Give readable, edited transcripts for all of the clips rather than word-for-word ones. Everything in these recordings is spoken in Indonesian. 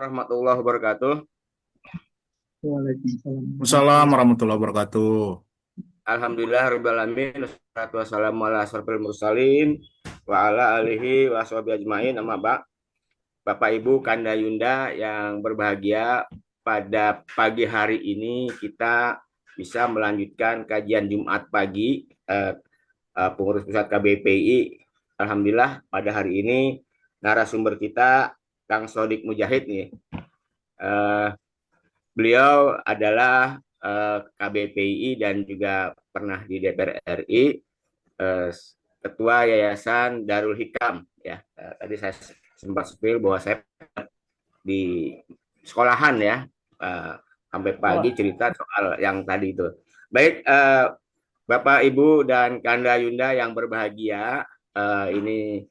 warahmatullahi wabarakatuh. Waalaikumsalam Assalamualaikum warahmatullahi warahmatullahi wabarakatuh. Alhamdulillah rabbil alamin. Wassalatu wassalamu ala asrofil mursalin wa ala alihi wa sahbihi ajmain. Amma ba'd. Bapak Ibu Kanda Yunda yang berbahagia, pada pagi hari ini kita bisa melanjutkan kajian Jumat pagi pengurus pusat KBPI. Alhamdulillah pada hari ini narasumber kita Kang Sodik Mujahid nih. Eh, Beliau adalah KBPI dan juga pernah di DPR RI, Ketua Yayasan Darul Hikam. Ya, tadi saya sempat spill bahwa saya di sekolahan ya, sampai pagi cerita soal yang tadi itu. Baik, Bapak, Ibu, dan Kanda Yunda yang berbahagia, ini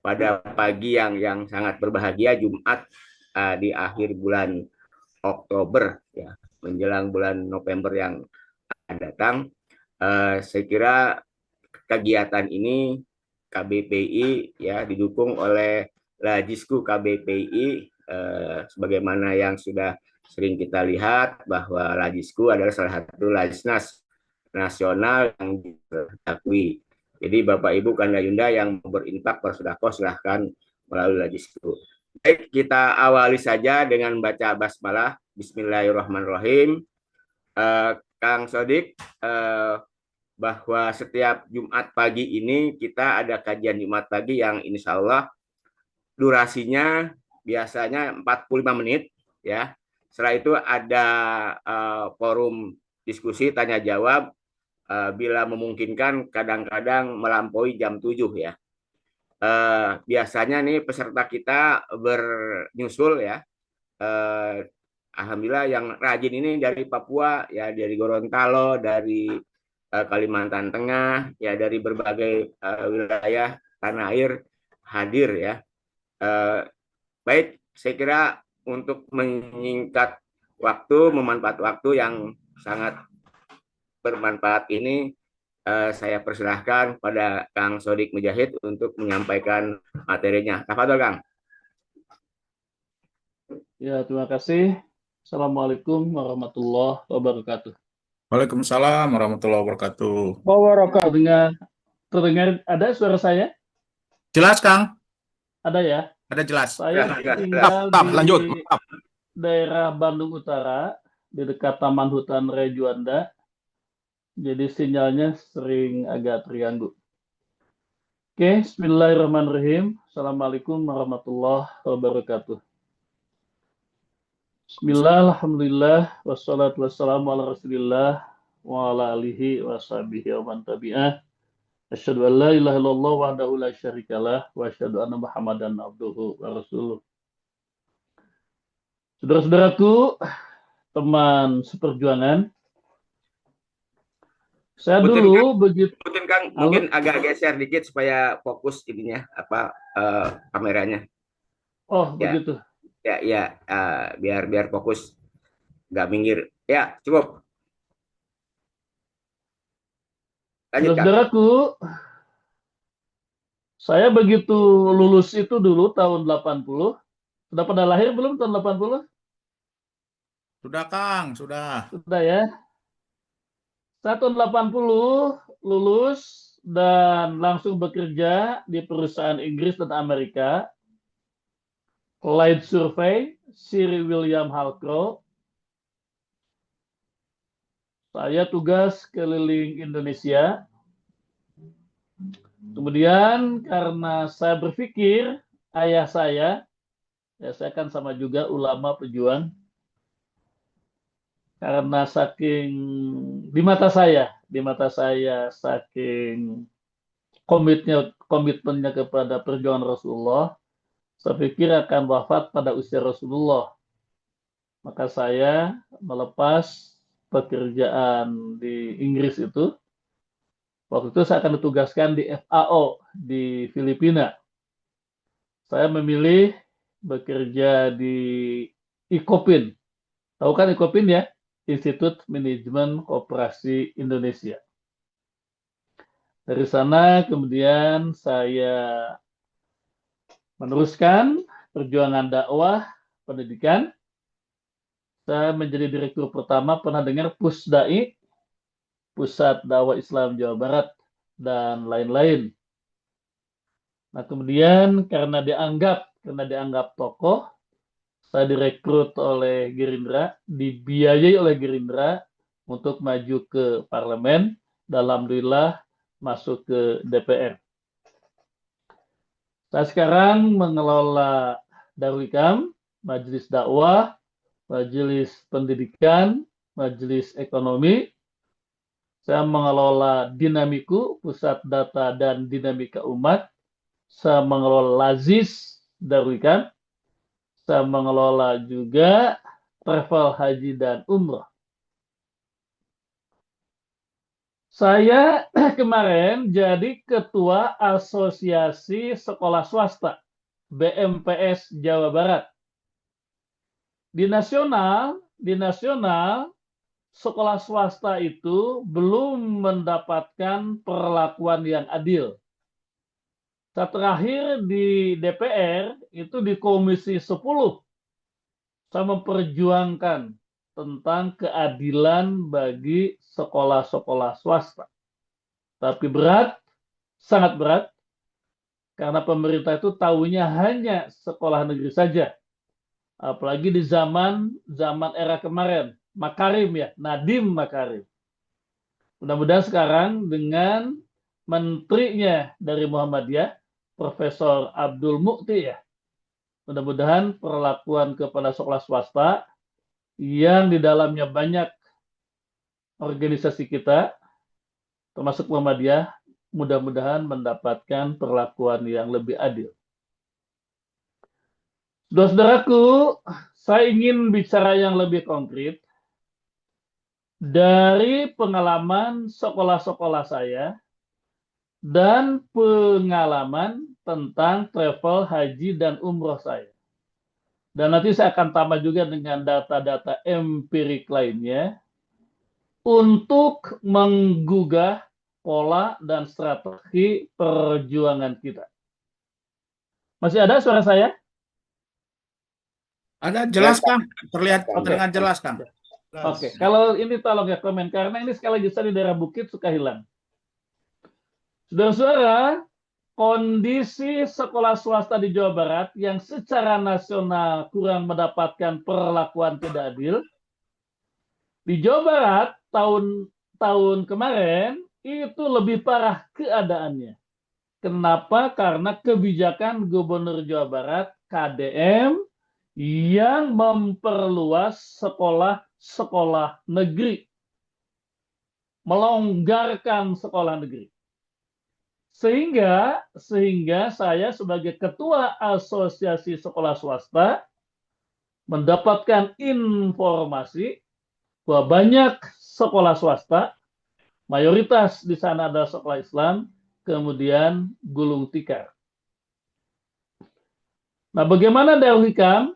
pada pagi yang sangat berbahagia Jumat di akhir bulan Oktober ya, menjelang bulan November yang akan datang. Saya kira kegiatan ini KBPI ya didukung oleh Lajisku KBPI, sebagaimana yang sudah sering kita lihat bahwa Lajisku adalah salah satu Lajisnas nasional yang diakui. Jadi Bapak Ibu Kanda Yunda yang berinfak bersedekah silahkan melalui Lajisku. Baik, kita awali saja dengan baca basmalah. Bismillahirrahmanirrahim. Kang Sodik, bahwa setiap Jumat pagi ini kita ada kajian Jumat pagi yang insya Allah durasinya biasanya 45 menit ya. Setelah itu ada forum diskusi tanya jawab, bila memungkinkan kadang-kadang melampaui jam 7 ya. Biasanya nih peserta kita bernyusul ya. Alhamdulillah yang rajin ini dari Papua ya, dari Gorontalo, dari Kalimantan Tengah ya, dari berbagai wilayah tanah air hadir ya. Baik, saya kira untuk menyingkat waktu, memanfaat waktu yang sangat bermanfaat ini, saya persilahkan pada Kang Sodik Mujahid untuk menyampaikan materinya. Tafadhol, Kang. Ya, terima kasih. Assalamualaikum warahmatullahi wabarakatuh. Waalaikumsalam warahmatullahi wabarakatuh. Wabarakatuh. Terdengar ada suara saya? Jelas, Kang? Ada ya? Ada jelas. Saya Ya, tinggal Mantap, di lanjut. Mantap. daerah Bandung Utara, di dekat Taman Hutan Raya Juanda. Jadi sinyalnya sering agak terganggu. Oke, bismillahirrahmanirrahim. Assalamualaikum warahmatullahi wabarakatuh. Bismillah, alhamdulillah, wassalatu wassalamu ala rasulillah, wa ala alihi wa sahbihi wa man tabi'ah. Asyhadu an la ilaha illallah wahdahu la syarikalah, wa asyhadu anna Muhammadan abduhu wa rasuluh. Saudara-saudaraku, teman seperjuangan, saya Mungkin dulu begitu. Kang, mungkin agak geser dikit supaya fokus ininya kameranya. Oh, Ya, begitu. ya, biar fokus, nggak minggir. Ya, cukup. Lanjut, Kang. Saudara-saudaraku, saya begitu lulus itu dulu tahun 80. Sudah pada lahir belum tahun 80? Sudah, Kang, sudah. Sudah ya. Saya tahun 80 lulus dan langsung bekerja di perusahaan Inggris dan Amerika. Light Survey, Sir William Halcrow. Saya tugas keliling Indonesia. Kemudian karena saya berpikir ayah saya, ya saya kan sama juga ulama pejuang, karena saking di mata saya saking komitmennya kepada perjuangan Rasulullah, saya pikir akan wafat pada usia Rasulullah. Maka saya melepas pekerjaan di Inggris itu. Waktu itu saya akan ditugaskan di FAO di Filipina. Saya memilih bekerja di ICOPIN. Tahu kan ICOPIN ya? Institut Manajemen Koperasi Indonesia. Dari sana kemudian saya meneruskan perjuangan dakwah pendidikan. Saya menjadi direktur pertama, pernah dengar Pusdai, Pusat Dakwah Islam Jawa Barat, dan lain-lain. Nah, kemudian karena dianggap tokoh, saya direkrut oleh Gerindra, dibiayai oleh Gerindra untuk maju ke parlemen, dan alhamdulillah masuk ke DPR. Saya sekarang mengelola Darul Hikam, Majelis Dakwah, Majelis Pendidikan, Majelis Ekonomi. Saya mengelola Dinamiku, Pusat Data dan Dinamika Umat. Saya mengelola Lazis Darul Hikam. Saya mengelola juga travel haji dan umrah. Saya kemarin jadi ketua Asosiasi Sekolah Swasta BMPS Jawa Barat. Di nasional sekolah swasta itu belum mendapatkan perlakuan yang adil. Saya terakhir di DPR itu di Komisi 10. Saya memperjuangkan tentang keadilan bagi sekolah-sekolah swasta. Tapi berat, sangat berat, karena pemerintah itu tahunya hanya sekolah negeri saja. Apalagi di zaman era kemarin, Makarim ya, Nadiem Makarim. Mudah-mudahan sekarang dengan menterinya dari Muhammadiyah, Profesor Abdul Mukti ya, mudah-mudahan perlakuan kepada sekolah swasta yang di dalamnya banyak organisasi kita, termasuk Muhammadiyah, mudah-mudahan mendapatkan perlakuan yang lebih adil. Saudara-saudaraku, saya ingin bicara yang lebih konkret dari pengalaman sekolah-sekolah saya dan pengalaman tentang travel haji dan umroh saya. Dan nanti saya akan tambah juga dengan data-data empirik lainnya untuk menggugah pola dan strategi perjuangan kita. Masih ada suara saya? Ada jelas, Kang. Terlihat Oke. terdengar jelas, Kang. Oke, kalau ini tolong ya komen, karena ini sekali lagi saya di daerah bukit suka hilang. Saudara-saudara, kondisi sekolah swasta di Jawa Barat yang secara nasional kurang mendapatkan perlakuan tidak adil. Di Jawa Barat tahun kemarin itu lebih parah keadaannya. Kenapa? Karena kebijakan Gubernur Jawa Barat KDM yang memperluas sekolah negeri, melonggarkan sekolah negeri. Sehingga saya sebagai ketua Asosiasi Sekolah Swasta mendapatkan informasi bahwa banyak sekolah swasta, mayoritas di sana adalah sekolah Islam, kemudian gulung tikar. Nah, bagaimana Darul Hikam?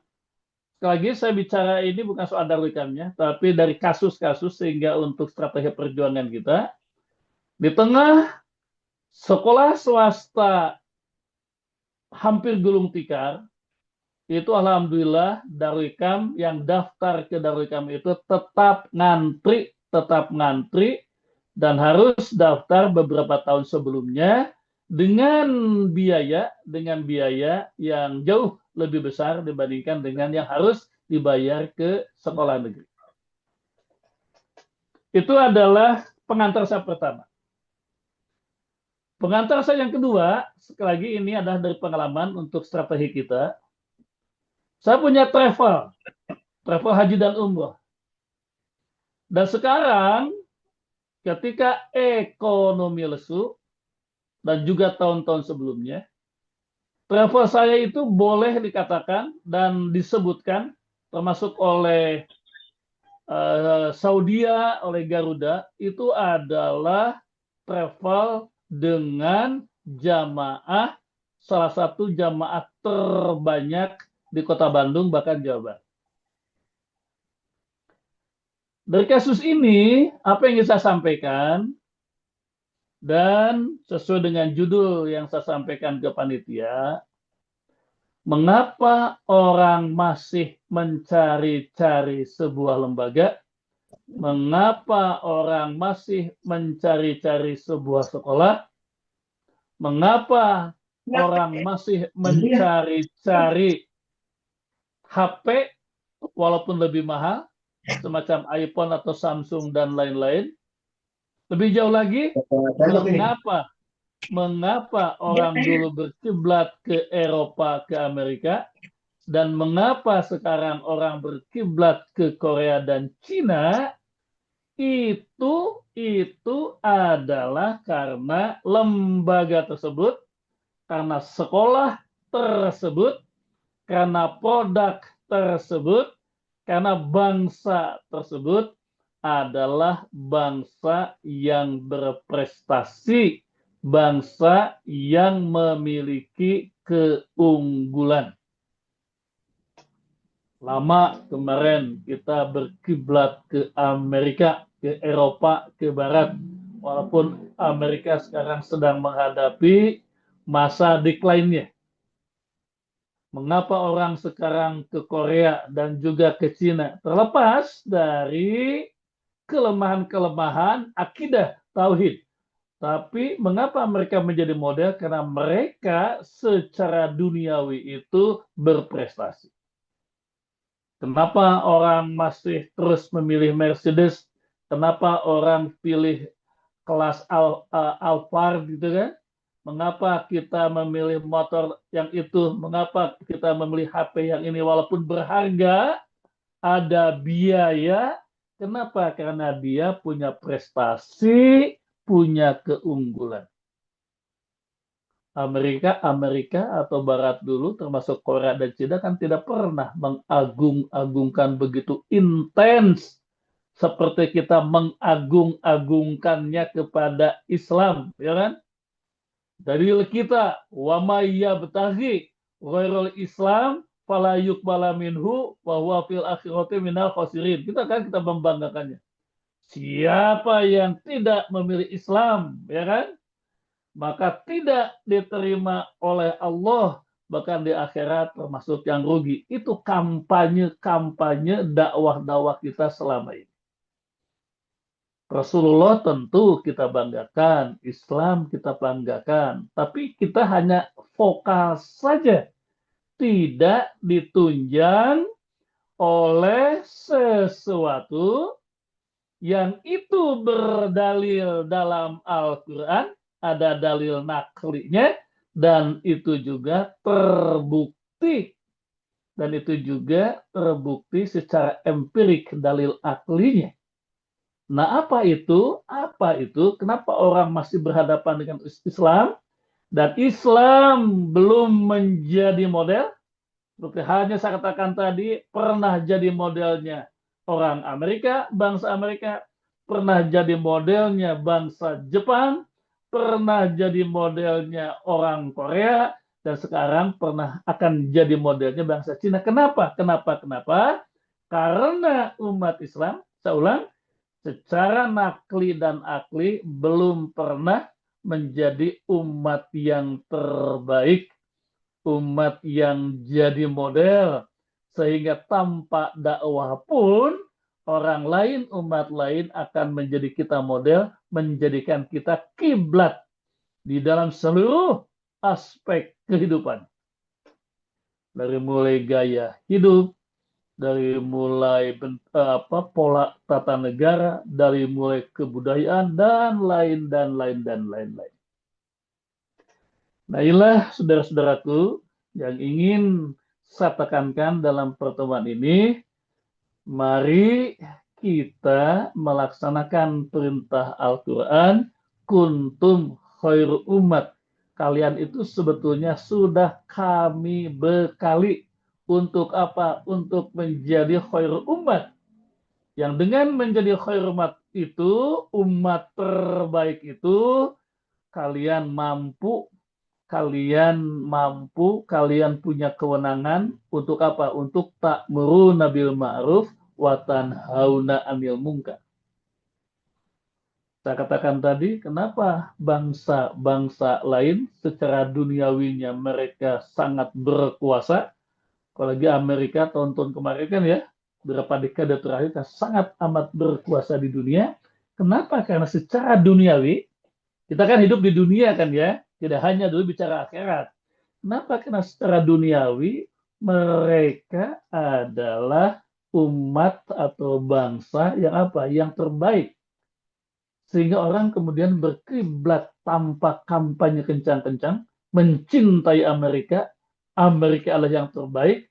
Sekali lagi saya bicara ini bukan soal Darul Hikamnya, tapi dari kasus-kasus sehingga untuk strategi perjuangan kita, di tengah sekolah swasta hampir gulung tikar, itu alhamdulillah Darul Hikam yang daftar ke Darul Hikam itu tetap ngantri, dan harus daftar beberapa tahun sebelumnya dengan biaya yang jauh lebih besar dibandingkan dengan yang harus dibayar ke sekolah negeri. Itu adalah pengantar saya pertama. Pengantar saya yang kedua, sekali lagi ini adalah dari pengalaman untuk strategi kita. Saya punya travel haji dan umroh. Dan sekarang ketika ekonomi lesu dan juga tahun-tahun sebelumnya, travel saya itu boleh dikatakan dan disebutkan termasuk oleh Saudia, oleh Garuda, itu adalah travel dengan jamaah, salah satu jamaah terbanyak di Kota Bandung, bahkan Jawa Barat. Dari kasus ini, apa yang ingin saya sampaikan, dan sesuai dengan judul yang saya sampaikan ke panitia, Mengapa orang masih mencari-cari sebuah lembaga? Mengapa orang masih mencari-cari sebuah sekolah? Mengapa orang masih mencari-cari HP walaupun lebih mahal, semacam iPhone atau Samsung dan lain-lain? Lebih jauh lagi, mengapa orang dulu berkiblat ke Eropa, ke Amerika, dan mengapa sekarang orang berkiblat ke Korea dan Cina? Itu adalah karena lembaga tersebut, karena sekolah tersebut, karena produk tersebut, karena bangsa tersebut adalah bangsa yang berprestasi, bangsa yang memiliki keunggulan. Lama kemarin kita berkiblat ke Amerika, ke Eropa, ke Barat. Walaupun Amerika sekarang sedang menghadapi masa decline-nya. Mengapa orang sekarang ke Korea dan juga ke Cina? Terlepas dari kelemahan-kelemahan akidah tauhid. Tapi mengapa mereka menjadi model? Karena mereka secara duniawi itu berprestasi. Kenapa orang masih terus memilih Mercedes? Kenapa orang pilih kelas Alphard gitu kan? Mengapa kita memilih motor yang itu? Mengapa kita memilih HP yang ini walaupun berharga, ada biaya? Kenapa? Karena dia punya prestasi, punya keunggulan. Amerika atau Barat dulu, termasuk Korea dan Cina, kan tidak pernah mengagung-agungkan begitu intens seperti kita mengagung-agungkannya kepada Islam, ya kan? Dalil kita, wa may yabtaghi ghairul Islam fala yuqbala minhu wa huwa fil akhirati minal khasirin. Kita membanggakannya. Siapa yang tidak memilih Islam, ya kan? Maka tidak diterima oleh Allah, bahkan di akhirat termasuk yang rugi. Itu kampanye dakwah-dakwah kita selama ini. Rasulullah tentu kita banggakan, Islam kita banggakan, tapi kita hanya vokal saja, tidak ditunjang oleh sesuatu yang itu berdalil dalam Al-Quran, ada dalil naklinya, dan itu juga terbukti. Dan itu juga terbukti secara empirik dalil aklinya. Nah, apa itu? Kenapa orang masih berhadapan dengan Islam? Dan Islam belum menjadi model? Seperti hanya saya katakan tadi, pernah jadi modelnya orang Amerika, bangsa Amerika, pernah jadi modelnya bangsa Jepang, pernah jadi modelnya orang Korea, dan sekarang akan jadi modelnya bangsa Cina. Kenapa? Karena umat Islam, saya ulang, secara nakli dan akli belum pernah menjadi umat yang terbaik, umat yang jadi model, sehingga tanpa dakwah pun orang lain, umat lain akan menjadi kita model, menjadikan kita kiblat di dalam seluruh aspek kehidupan. Dari mulai gaya hidup, dari mulai pola tata negara, dari mulai kebudayaan, dan lain. Nah, inilah saudara-saudaraku yang ingin saya tekankan dalam pertemuan ini. Mari kita melaksanakan perintah Al-Quran, kuntum khairu umat. Kalian itu sebetulnya sudah kami bekali. Untuk apa? Untuk menjadi khairu umat. Yang dengan menjadi khairu umat itu, umat terbaik itu, kalian mampu, kalian punya kewenangan untuk apa? Untuk ta'muruna bil ma'ruf wa tanhauna 'anil munkar. Saya katakan tadi, kenapa bangsa-bangsa lain secara duniawinya mereka sangat berkuasa, apalagi Amerika tahun-tahun kemarin kan ya, beberapa dekade terakhir kan sangat amat berkuasa di dunia. Kenapa? Karena secara duniawi, kita kan hidup di dunia kan ya, tidak hanya dulu bicara akhirat. Kenapa? Karena secara duniawi mereka adalah umat atau bangsa yang apa? Yang terbaik. Sehingga orang kemudian berkiblat tanpa kampanye kencang-kencang, mencintai Amerika, Amerika adalah yang terbaik,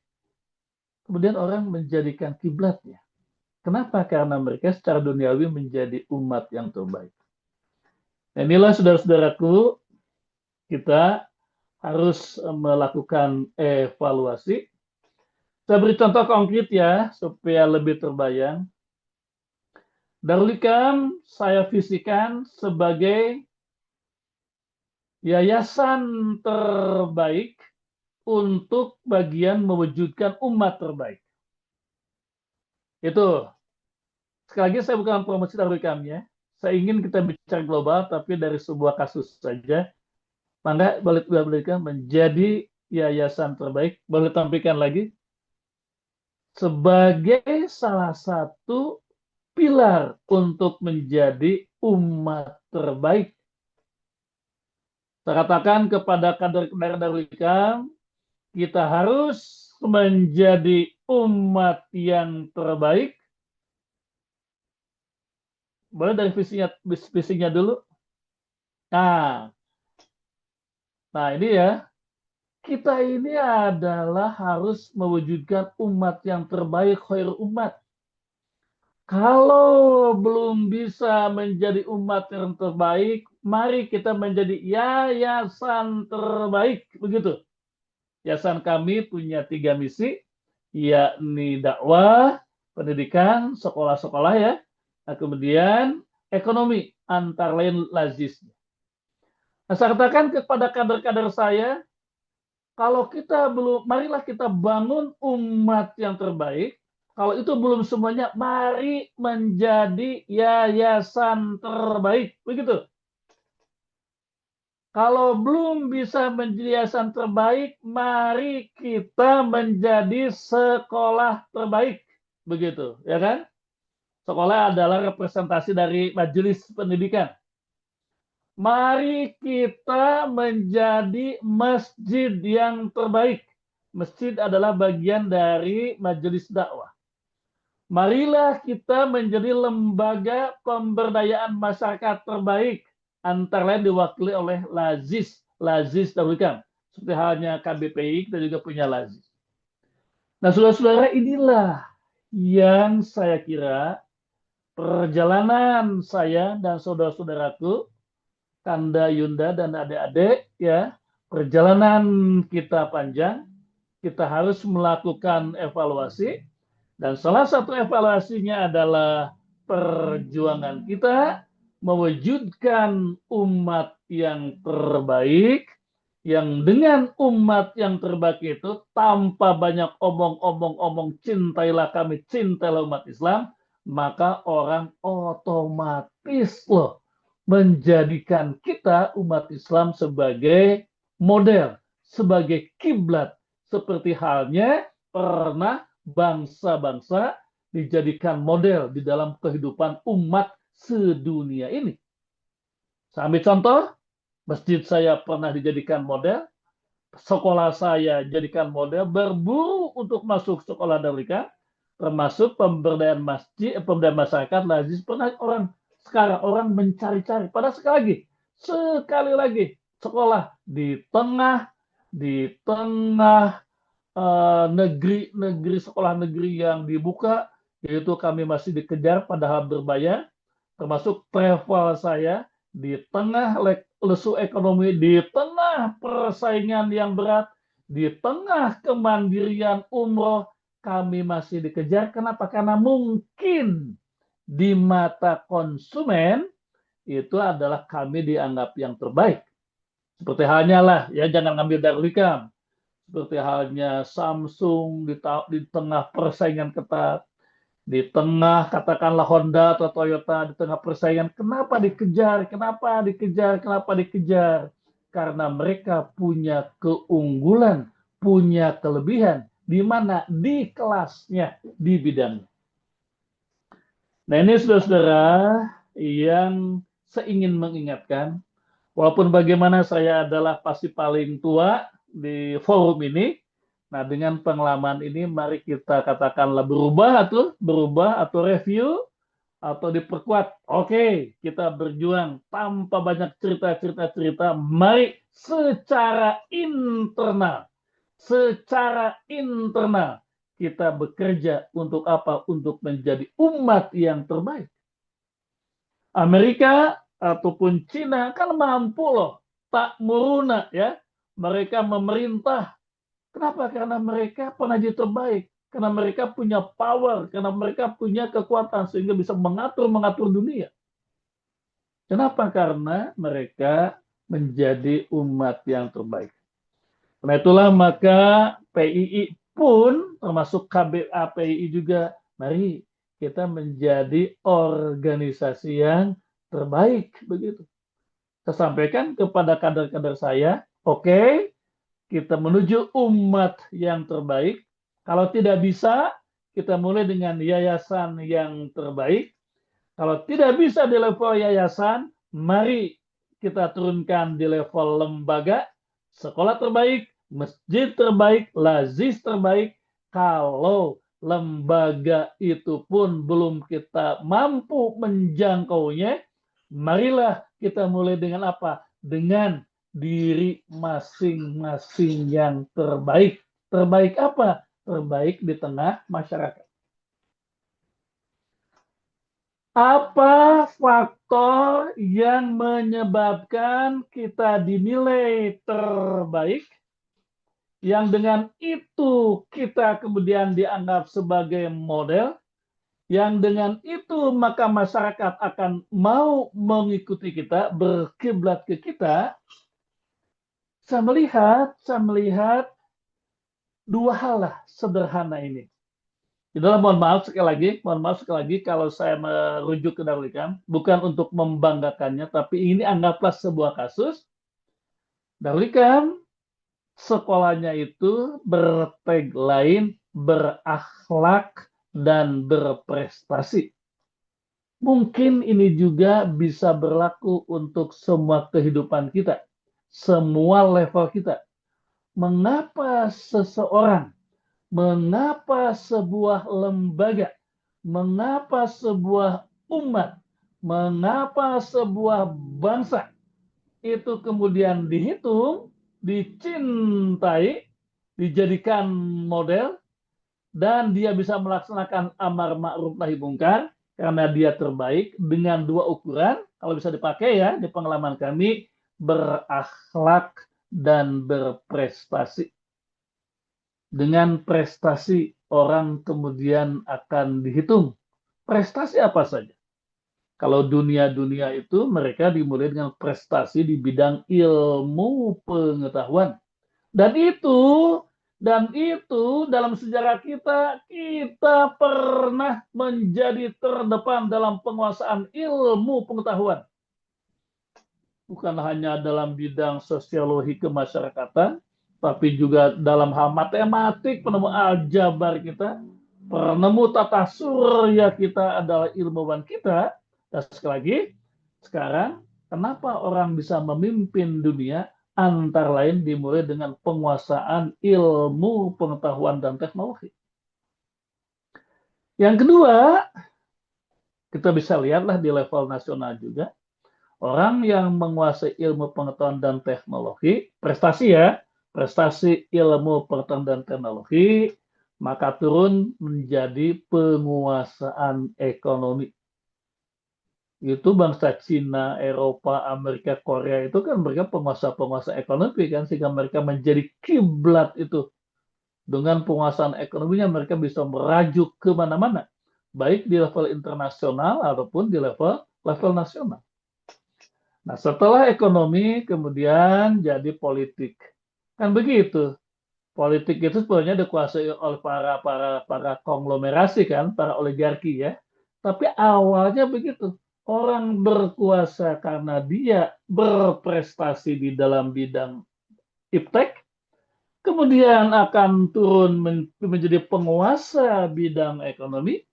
kemudian orang menjadikan kiblatnya. Kenapa? Karena mereka secara duniawi menjadi umat yang terbaik. Nah, inilah saudara-saudaraku, kita harus melakukan evaluasi. Saya beri contoh konkret ya, supaya lebih terbayang. Darul Ikam saya visikan sebagai yayasan terbaik untuk bagian mewujudkan umat terbaik. Itu. Sekali lagi saya bukan promosi Darul Ikam ya. Saya ingin kita bicara global, tapi dari sebuah kasus saja. Maka Darul Ikam menjadi yayasan terbaik. Boleh tampilkan lagi. Sebagai salah satu pilar untuk menjadi umat terbaik. Saya katakan kepada kader-kader Darul Ikam, kita harus menjadi umat yang terbaik. Boleh dari visinya dulu. Nah, ini ya. Kita ini adalah harus mewujudkan umat yang terbaik, khair umat. Kalau belum bisa menjadi umat yang terbaik, mari kita menjadi yayasan terbaik. Begitu. Yayasan kami punya 3 misi, yakni dakwah, pendidikan, sekolah-sekolah ya. Nah, kemudian ekonomi, antara lain lazis. Nah, saya katakan kepada kader-kader saya, kalau kita belum, marilah kita bangun umat yang terbaik. Kalau itu belum semuanya, mari menjadi yayasan terbaik. Begitu. Kalau belum bisa menjadi yayasan terbaik, mari kita menjadi sekolah terbaik. Begitu, ya kan? Sekolah adalah representasi dari majelis pendidikan. Mari kita menjadi masjid yang terbaik. Masjid adalah bagian dari majelis dakwah. Marilah kita menjadi lembaga pemberdayaan masyarakat terbaik. Antara lain diwakili oleh Lazis Darul Ikam. Seperti halnya KBPI, kita juga punya Lazis. Nah, saudara-saudara, inilah yang saya kira perjalanan saya dan saudara-saudaraku, Kanda, Yunda, dan adik-adik, ya, perjalanan kita panjang, kita harus melakukan evaluasi, dan salah satu evaluasinya adalah perjuangan kita mewujudkan umat yang terbaik, yang dengan umat yang terbaik itu tanpa banyak omong-omong cintailah kami, cintailah umat Islam, maka orang otomatis loh menjadikan kita umat Islam sebagai model, sebagai kiblat, seperti halnya pernah bangsa-bangsa dijadikan model di dalam kehidupan umat sedunia ini. Saya ambil contoh, masjid saya pernah dijadikan model, sekolah saya jadikan model, berburu untuk masuk sekolah Darul Ikam, termasuk pemberdayaan masjid, pemberdayaan masyarakat, lazis pernah sekarang orang mencari-cari. Pada sekali lagi sekolah di tengah negeri sekolah negeri yang dibuka, yaitu kami masih dikejar padahal berbayar, termasuk travel saya di tengah lesu ekonomi, di tengah persaingan yang berat, di tengah kemandirian umroh, kami masih dikejar. Kenapa? Karena mungkin di mata konsumen itu adalah kami dianggap yang terbaik. Seperti halnya lah, ya jangan ngambil Darul Ikam. Seperti halnya Samsung di tengah persaingan ketat, Di tengah katakanlah Honda atau Toyota, di tengah persaingan, kenapa dikejar? Kenapa dikejar? Kenapa dikejar? Karena mereka punya keunggulan, punya kelebihan di mana di kelasnya, di bidangnya. Nah, ini saudara-saudara yang saya ingin mengingatkan, walaupun bagaimana saya adalah pasti paling tua di forum ini, nah dengan pengalaman ini mari kita katakanlah berubah atau review atau diperkuat. Oke, kita berjuang tanpa banyak cerita-cerita. Mari secara internal kita bekerja untuk apa? Untuk menjadi umat yang terbaik. Amerika ataupun Cina kan mampu loh, tak muruna ya. Mereka memerintah. Kenapa? Karena mereka pernah jadi terbaik. Karena mereka punya power, karena mereka punya kekuatan sehingga bisa mengatur dunia. Kenapa? Karena mereka menjadi umat yang terbaik. Karena itulah maka PII pun termasuk KBA PII juga, mari kita menjadi organisasi yang terbaik begitu. Saya sampaikan kepada kader-kader saya, oke, kita menuju umat yang terbaik. Kalau tidak bisa, kita mulai dengan yayasan yang terbaik. Kalau tidak bisa di level yayasan, mari kita turunkan di level lembaga, sekolah terbaik, masjid terbaik, lazis terbaik. Kalau lembaga itu pun belum kita mampu menjangkaunya, marilah kita mulai dengan apa? Dengan diri masing-masing yang terbaik. Terbaik apa? Terbaik di tengah masyarakat. Apa faktor yang menyebabkan kita dinilai terbaik, yang dengan itu kita kemudian dianggap sebagai model, yang dengan itu maka masyarakat akan mau mengikuti kita, berkiblat ke kita? Saya melihat dua hal lah sederhana ini. Itulah mohon maaf sekali lagi kalau saya merujuk ke Darlikan, bukan untuk membanggakannya, tapi ini anggaplah sebuah kasus. Darlikan sekolahnya itu bertagline berakhlak dan berprestasi. Mungkin ini juga bisa berlaku untuk semua kehidupan kita, semua level kita. Mengapa seseorang, mengapa sebuah lembaga, mengapa sebuah umat, mengapa sebuah bangsa itu kemudian dihitung, dicintai, dijadikan model, dan dia bisa melaksanakan amar ma'ruf nahi mungkar karena dia terbaik dengan dua ukuran, kalau bisa dipakai ya di pengalaman kami, berakhlak dan berprestasi. Dengan prestasi orang kemudian akan dihitung. Prestasi apa saja? Kalau dunia-dunia itu mereka dimulai dengan prestasi di bidang ilmu pengetahuan. Dan itu dalam sejarah kita pernah menjadi terdepan dalam penguasaan ilmu pengetahuan. Bukan hanya dalam bidang sosiologi kemasyarakatan, tapi juga dalam hal matematik, penemu aljabar kita, penemu tata surya kita adalah ilmuwan kita. Dan sekali lagi, sekarang kenapa orang bisa memimpin dunia? Antara lain dimulai dengan penguasaan ilmu pengetahuan dan teknologi. Yang kedua, kita bisa lihatlah di level nasional juga, orang yang menguasai ilmu pengetahuan dan teknologi, prestasi ilmu pengetahuan dan teknologi, maka turun menjadi penguasaan ekonomi. Itu bangsa Cina, Eropa, Amerika, Korea itu kan mereka penguasa-penguasa ekonomi kan, sehingga mereka menjadi kiblat itu. Dengan penguasaan ekonominya mereka bisa merajuk ke mana-mana, baik di level internasional ataupun di level nasional. Nah, setelah ekonomi kemudian jadi politik. Kan begitu. politik itu sebenarnya dikuasai oleh para konglomerasi kan, para oligarki ya. Tapi awalnya begitu. Orang berkuasa karena dia berprestasi di dalam bidang iptek, kemudian akan turun menjadi penguasa bidang ekonomi.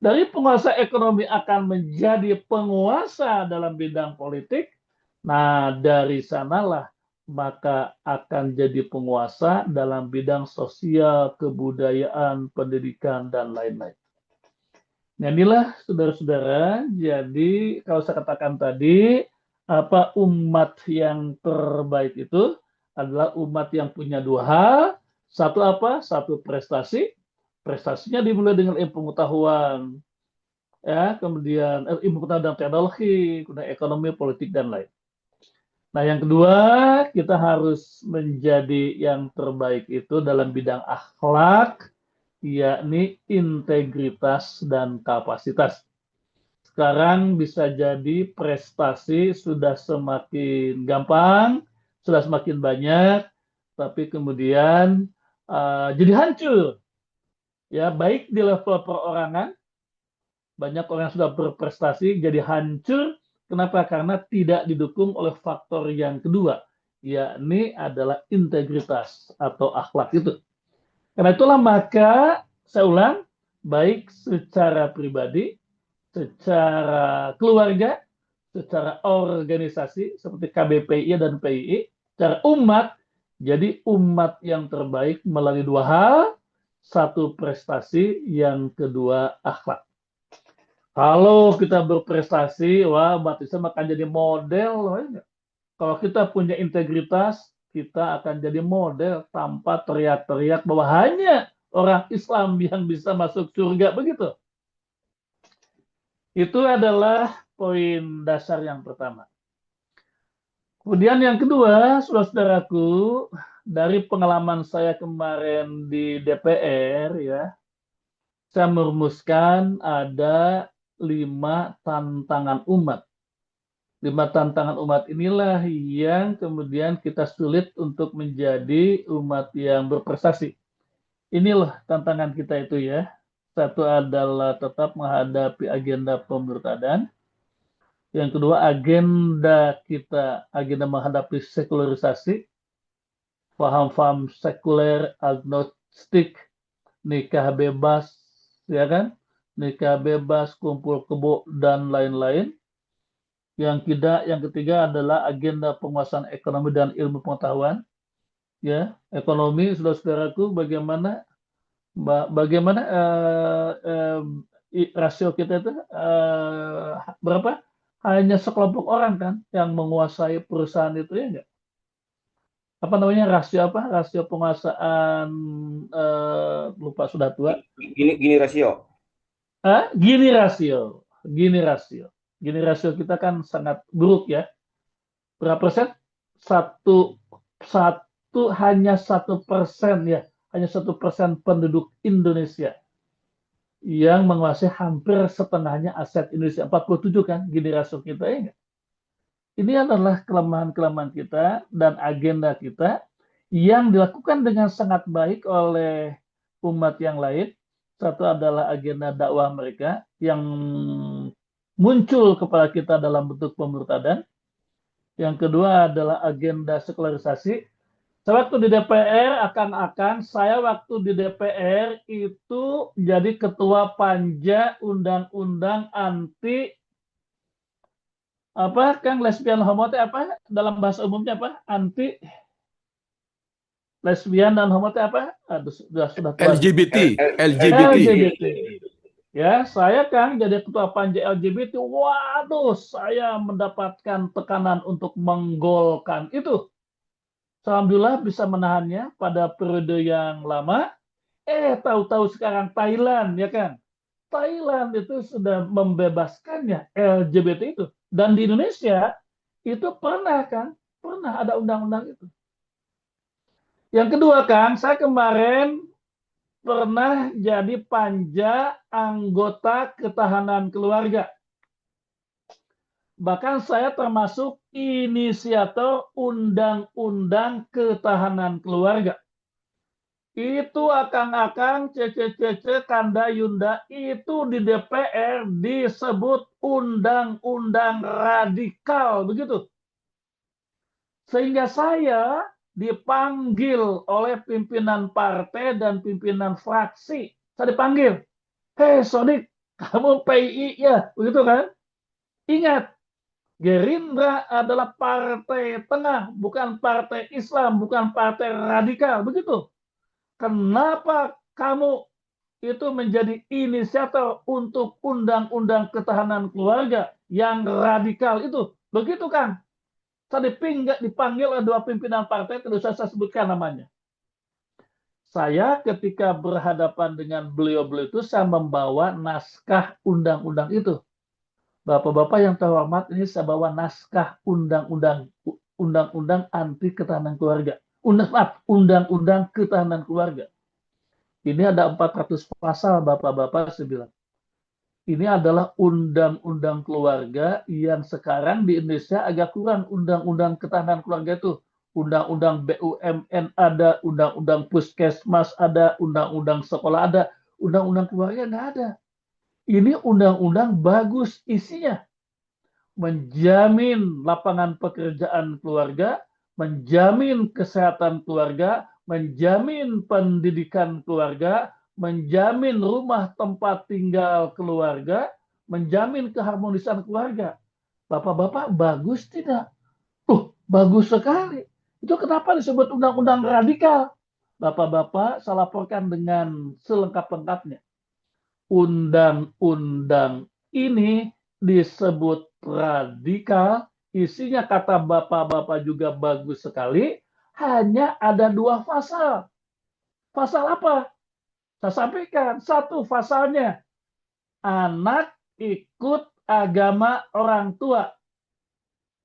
Dari penguasa ekonomi akan menjadi penguasa dalam bidang politik. Nah, dari sanalah maka akan jadi penguasa dalam bidang sosial, kebudayaan, pendidikan, dan lain-lain. Nah, inilah saudara-saudara, jadi kalau saya katakan tadi, apa umat yang terbaik itu adalah umat yang punya dua hal. Satu apa? Satu prestasi. Prestasinya dimulai dengan ilmu pengetahuan, ya, kemudian ilmu pengetahuan dan teknologi, kemudian ekonomi, politik, dan lain. Nah, yang kedua, kita harus menjadi yang terbaik itu dalam bidang akhlak, yakni integritas dan kapasitas. Sekarang bisa jadi prestasi sudah semakin gampang, sudah semakin banyak, tapi kemudian jadi hancur. Ya, baik di level perorangan, banyak orang yang sudah berprestasi jadi hancur. Kenapa? Karena tidak didukung oleh faktor yang kedua, yakni adalah integritas atau akhlak itu. Karena itulah maka saya ulang, baik secara pribadi, secara keluarga, secara organisasi seperti KBPI dan PII, secara umat, jadi umat yang terbaik melalui dua hal, satu prestasi, yang kedua akhlak. Kalau kita berprestasi, wah umat Islam akan jadi model. Kalau kita punya integritas, kita akan jadi model tanpa teriak-teriak bahwa hanya orang Islam yang bisa masuk surga, begitu. Itu adalah poin dasar yang pertama. Kemudian yang kedua, saudara-saudaraku, dari pengalaman saya kemarin di DPR, ya, saya merumuskan ada 5 tantangan umat. 5 tantangan umat inilah yang kemudian kita sulit untuk menjadi umat yang berprestasi. Inilah tantangan kita itu ya. Satu adalah tetap menghadapi agenda pemurtadan. Yang kedua, agenda menghadapi sekularisasi, paham-paham sekuler, agnostik, nikah bebas, ya kan? Nikah bebas, kumpul kebo, dan lain-lain. Yang ketiga adalah agenda penguasaan ekonomi dan ilmu pengetahuan. Ya, ekonomi, saudara-saudaraku, bagaimana rasio kita itu berapa? Hanya sekelompok orang kan yang menguasai perusahaan itu, ya enggak? Apa namanya, rasio apa? Rasio penguasaan, lupa, sudah tua. Gini rasio. Gini rasio. Gini rasio kita kan sangat buruk ya. Berapa persen? Hanya 1% ya. Hanya 1% penduduk Indonesia yang menguasai hampir setengahnya aset Indonesia. 47 kan gini rasio kita, ya enggak? Ini adalah kelemahan-kelemahan kita dan agenda kita yang dilakukan dengan sangat baik oleh umat yang lain. Satu adalah agenda dakwah mereka yang muncul kepada kita dalam bentuk pemurtadan. Yang kedua adalah agenda sekularisasi. Saya waktu di DPR saya waktu di DPR itu jadi ketua panja undang-undang anti apa, Kang, lesbian homo itu apa dalam bahasa umumnya, apa? Anti lesbian dan homo itu apa? Aduh, sudah tua. LGBT. LGBT. Ya, saya Kang jadi ketua panja LGBT. Waduh, saya mendapatkan tekanan untuk menggolkan itu. Alhamdulillah bisa menahannya pada periode yang lama. Tahu-tahu sekarang Thailand, ya kan? Thailand itu sudah membebaskannya LGBT itu. Dan di Indonesia itu pernah kan? Pernah ada undang-undang itu. Yang kedua Kang, saya kemarin pernah jadi panja anggota ketahanan keluarga. Bahkan saya termasuk inisiator undang-undang ketahanan keluarga. Itu akang-akang, cece-cece, Kanda Yunda, itu di DPR disebut undang-undang radikal, begitu. Sehingga saya dipanggil oleh pimpinan partai dan pimpinan fraksi. Saya dipanggil, hei Sodik, kamu PII ya, begitu kan? Ingat, Gerindra adalah partai tengah, bukan partai Islam, bukan partai radikal, begitu. Kenapa kamu itu menjadi inisiator untuk undang-undang ketahanan keluarga yang radikal itu? Begitu kan? Saya dipanggil oleh dua pimpinan partai, tidak usah saya sebutkan namanya. Saya ketika berhadapan dengan beliau-beliau itu, saya membawa naskah undang-undang itu. Bapak-bapak yang terhormat, ini saya bawa naskah undang-undang anti ketahanan keluarga. Undang-undang ketahanan keluarga. Ini ada 400 pasal, Bapak-bapak, saya bilang. Ini adalah undang-undang keluarga yang sekarang di Indonesia agak kurang undang-undang ketahanan keluarga itu. Undang-undang BUMN ada, undang-undang puskesmas ada, undang-undang sekolah ada, undang-undang keluarga nggak ada. Ini undang-undang bagus isinya. Menjamin lapangan pekerjaan keluarga, menjamin kesehatan keluarga, menjamin pendidikan keluarga, menjamin rumah tempat tinggal keluarga, menjamin keharmonisan keluarga. Bapak-bapak, bagus tidak? Bagus sekali. Itu kenapa disebut undang-undang radikal? Bapak-bapak, saya laporkan dengan selengkap-lengkapnya. Undang-undang ini disebut radikal, isinya kata bapak-bapak juga bagus sekali, hanya ada 2 pasal. Pasal apa? Saya sampaikan, 1 pasalnya, anak ikut agama orang tua.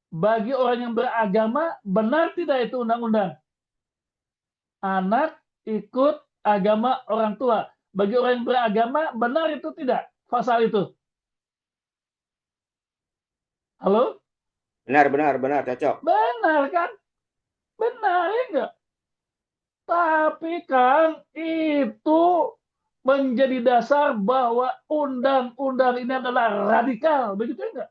Bagi orang yang beragama, benar tidak itu undang-undang? Anak ikut agama orang tua. Bagi orang yang beragama, benar itu tidak? Pasal itu. Halo? Benar, cocok. Benar kan? Benar ya enggak? Tapi kan itu menjadi dasar bahwa undang-undang ini adalah radikal. Begitu enggak?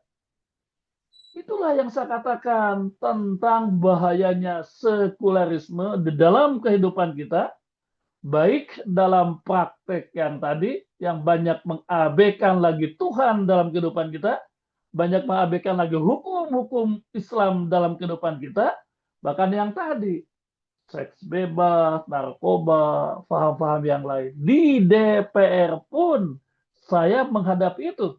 Itulah yang saya katakan tentang bahayanya sekularisme di dalam kehidupan kita, baik dalam praktek yang tadi, yang banyak mengabaikan lagi Tuhan dalam kehidupan kita, banyak mengabaikan lagi hukum-hukum Islam dalam kehidupan kita, bahkan yang tadi, seks bebas, narkoba, paham-paham yang lain. Di DPR pun saya menghadapi itu.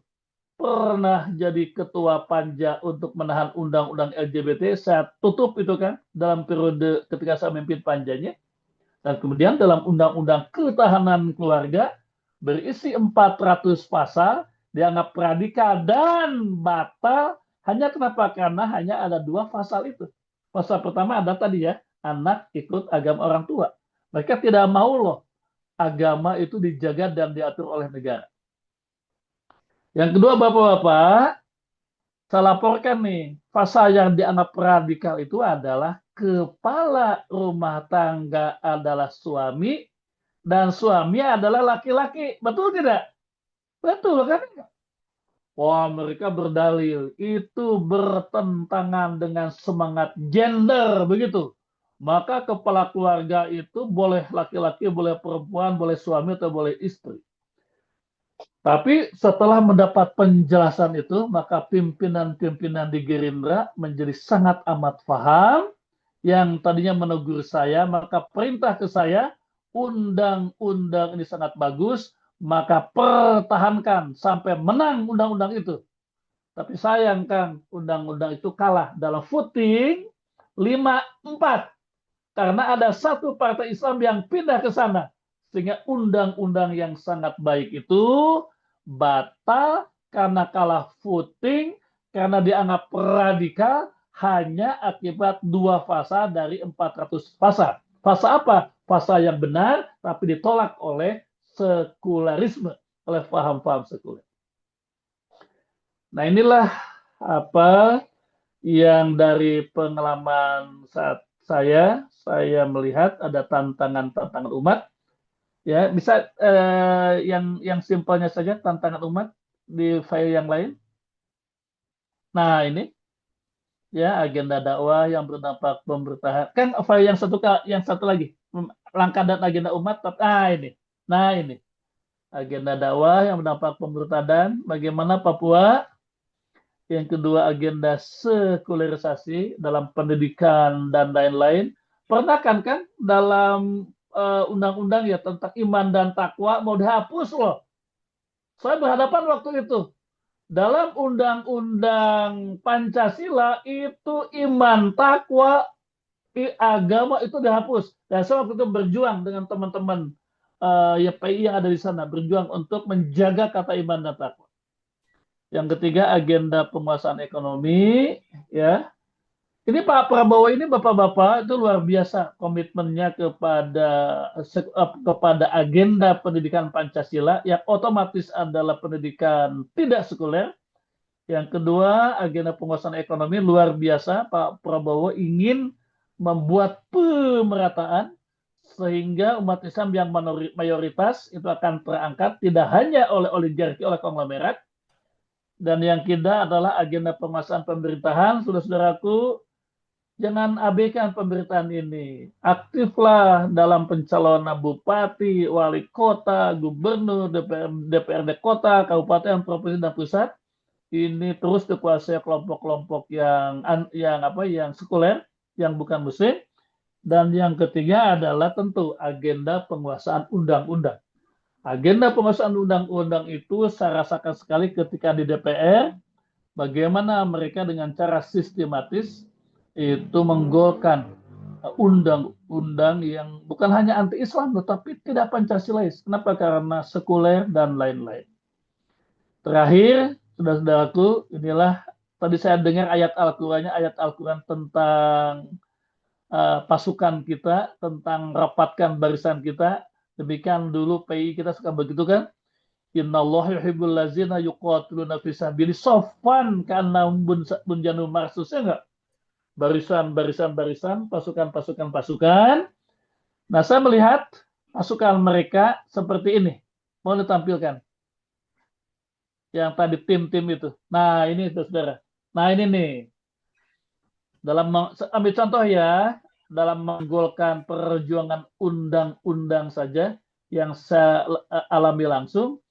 Pernah jadi ketua panja untuk menahan undang-undang LGBT, saya tutup itu kan dalam periode ketika saya memimpin panjanya. Dan kemudian dalam undang-undang ketahanan keluarga berisi 400 pasal dianggap radikal dan batal. Hanya kenapa? Karena hanya ada 2 pasal itu. Pasal pertama ada tadi ya, anak ikut agama orang tua. Mereka tidak mau loh agama itu dijaga dan diatur oleh negara. Yang kedua, Bapak-bapak, saya laporkan nih, pasal yang dianggap radikal itu adalah kepala rumah tangga adalah suami dan suami adalah laki-laki. Betul tidak? Betul kan? Wah, mereka berdalil itu bertentangan dengan semangat gender begitu. Maka kepala keluarga itu boleh laki-laki, boleh perempuan, boleh suami atau boleh istri. Tapi setelah mendapat penjelasan itu, maka pimpinan-pimpinan di Gerindra menjadi sangat amat paham. Yang tadinya menegur saya, maka perintah ke saya, undang-undang ini sangat bagus, maka pertahankan sampai menang undang-undang itu. Tapi sayang Kang, undang-undang itu kalah dalam voting 5-4. Karena ada satu partai Islam yang pindah ke sana. Sehingga undang-undang yang sangat baik itu batal karena kalah voting, karena dianggap radikal, hanya akibat 2 pasal dari 400 pasal. Pasal apa? Pasal yang benar, tapi ditolak oleh sekularisme, oleh paham-paham sekuler. Nah inilah apa yang dari pengalaman saat saya melihat ada tantangan umat. Ya, bisa yang simpelnya saja tantangan umat di file yang lain. Nah, ini ya agenda dakwah yang berdampak pemerintahan. Kan file yang satu lagi langkah dan agenda umat. Ini. Nah, ini agenda dakwah yang berdampak pemerintahan. Bagaimana Papua? Yang kedua agenda sekularisasi dalam pendidikan dan lain-lain. Pernah kan dalam undang-undang ya tentang iman dan takwa mau dihapus loh. Saya berhadapan waktu itu. Dalam undang-undang Pancasila itu iman, takwa, agama itu dihapus. Dan saya waktu itu berjuang dengan teman-teman YPI yang ada di sana, berjuang untuk menjaga kata iman dan takwa. Yang ketiga agenda penguasaan ekonomi, ya. Ini Pak Prabowo ini bapak-bapak itu luar biasa komitmennya kepada agenda pendidikan Pancasila yang otomatis adalah pendidikan tidak sekuler. Yang kedua, agenda penguasaan ekonomi luar biasa. Pak Prabowo ingin membuat pemerataan sehingga umat Islam yang mayoritas itu akan terangkat tidak hanya oleh oligarki, oleh konglomerat. Dan yang ketiga adalah agenda penguasaan pemerintahan. Saudara-saudaraku, jangan abaikan pemerintahan ini. Aktiflah dalam pencalonan bupati, wali kota, gubernur, DPRD kota, kabupaten, provinsi, dan pusat. Ini terus dikuasai kelompok-kelompok yang sekuler, yang bukan muslim. Dan yang ketiga adalah tentu agenda penguasaan undang-undang. Agenda penguasaan undang-undang itu saya rasakan sekali ketika di DPR, bagaimana mereka dengan cara sistematis itu menggolkan undang-undang yang bukan hanya anti-Islam, tetapi tidak Pancasilais. Kenapa? Karena sekuler dan lain-lain. Terakhir, saudara-saudaraku, inilah tadi saya dengar ayat Al-Quran tentang pasukan kita, tentang rapatkan barisan kita. Demikian dulu PI kita suka begitu kan? Innallaha yuhibbul ladzina yuqatiluna fi sabili shaffan ka'annahum bunyanun marsus, ya enggak? Barisan, pasukan. Nah, saya melihat pasukan mereka seperti ini. Mau ditampilkan. Yang tadi tim-tim itu. Nah, ini itu, saudara. Nah, ini nih. Ambil contoh ya, dalam menggolkan perjuangan undang-undang saja yang saya alami langsung.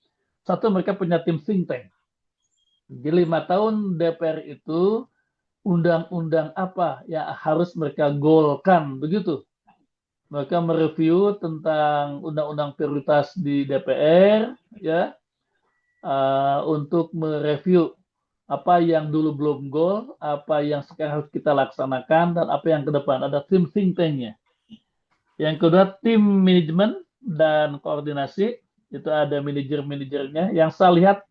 Satu, mereka punya tim think tank. Di 5 tahun DPR itu, undang-undang apa yang harus mereka golkan, begitu. Mereka mereview tentang undang-undang prioritas di DPR, ya, untuk mereview apa yang dulu belum goal, apa yang sekarang harus kita laksanakan, dan apa yang ke depan. Ada tim think tank-nya. Yang kedua, tim manajemen dan koordinasi. Itu ada manajer-manajernya. Yang saya lihat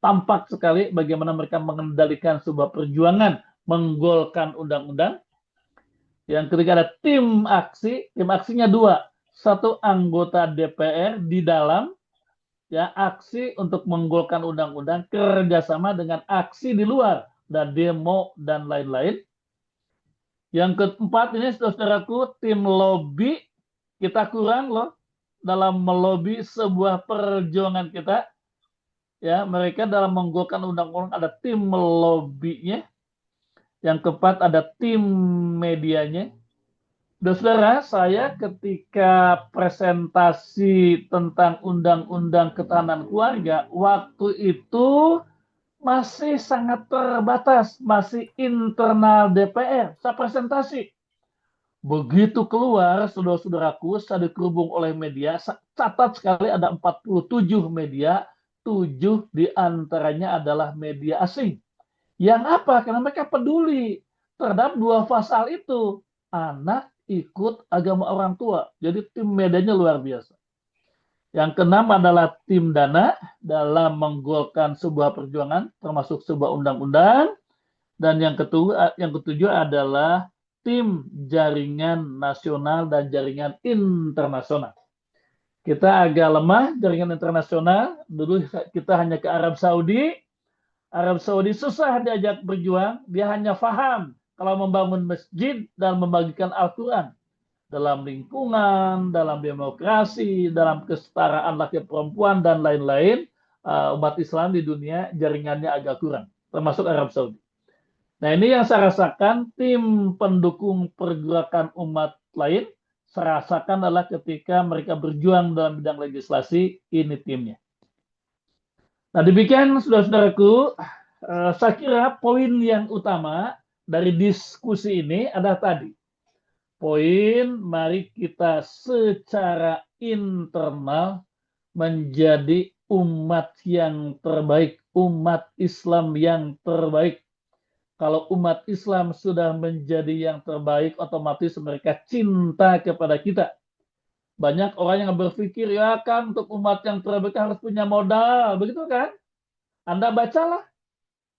tampak sekali bagaimana mereka mengendalikan sebuah perjuangan menggolkan undang-undang. Yang ketiga ada tim aksi. Tim aksinya 2. Satu, anggota DPR di dalam, ya, aksi untuk menggolkan undang-undang, kerjasama dengan aksi di luar dan demo dan lain-lain. Yang keempat ini, saudaraku, tim lobby. Kita kurang loh dalam melobi sebuah perjuangan kita. Ya, mereka dalam menggolkan undang-undang ada tim melobinya. Yang keempat ada tim medianya. Saudara, saya ketika presentasi tentang undang-undang ketahanan keluarga, waktu itu masih sangat terbatas, masih internal DPR. Saya presentasi. Begitu keluar, saudara-saudaraku, saya dikerubung oleh media, catat sekali ada 47 media, 7 diantaranya adalah media asing. Yang apa? Karena mereka peduli terhadap 2 pasal itu. Anak ikut agama orang tua. Jadi tim medianya luar biasa. Yang keenam adalah tim dana dalam menggolkan sebuah perjuangan, termasuk sebuah undang-undang. Dan yang ketujuh adalah tim jaringan nasional dan jaringan internasional. Kita agak lemah jaringan internasional. Dulu kita hanya ke Arab Saudi. Arab Saudi susah diajak berjuang. Dia hanya paham kalau membangun masjid dan membagikan Al-Quran dalam lingkungan, dalam demokrasi, dalam kesetaraan laki perempuan dan lain-lain, umat Islam di dunia jaringannya agak kurang, termasuk Arab Saudi. Nah, ini yang saya rasakan tim pendukung pergerakan umat lain, saya rasakan adalah ketika mereka berjuang dalam bidang legislasi, ini timnya. Nah, demikian saudara-saudaraku, saya kira poin yang utama dari diskusi ini adalah tadi. Poin, mari kita secara internal menjadi umat yang terbaik, umat Islam yang terbaik. Kalau umat Islam sudah menjadi yang terbaik, otomatis mereka cinta kepada kita. Banyak orang yang berpikir, ya kan untuk umat yang terbaik harus punya modal, begitu kan? Anda bacalah,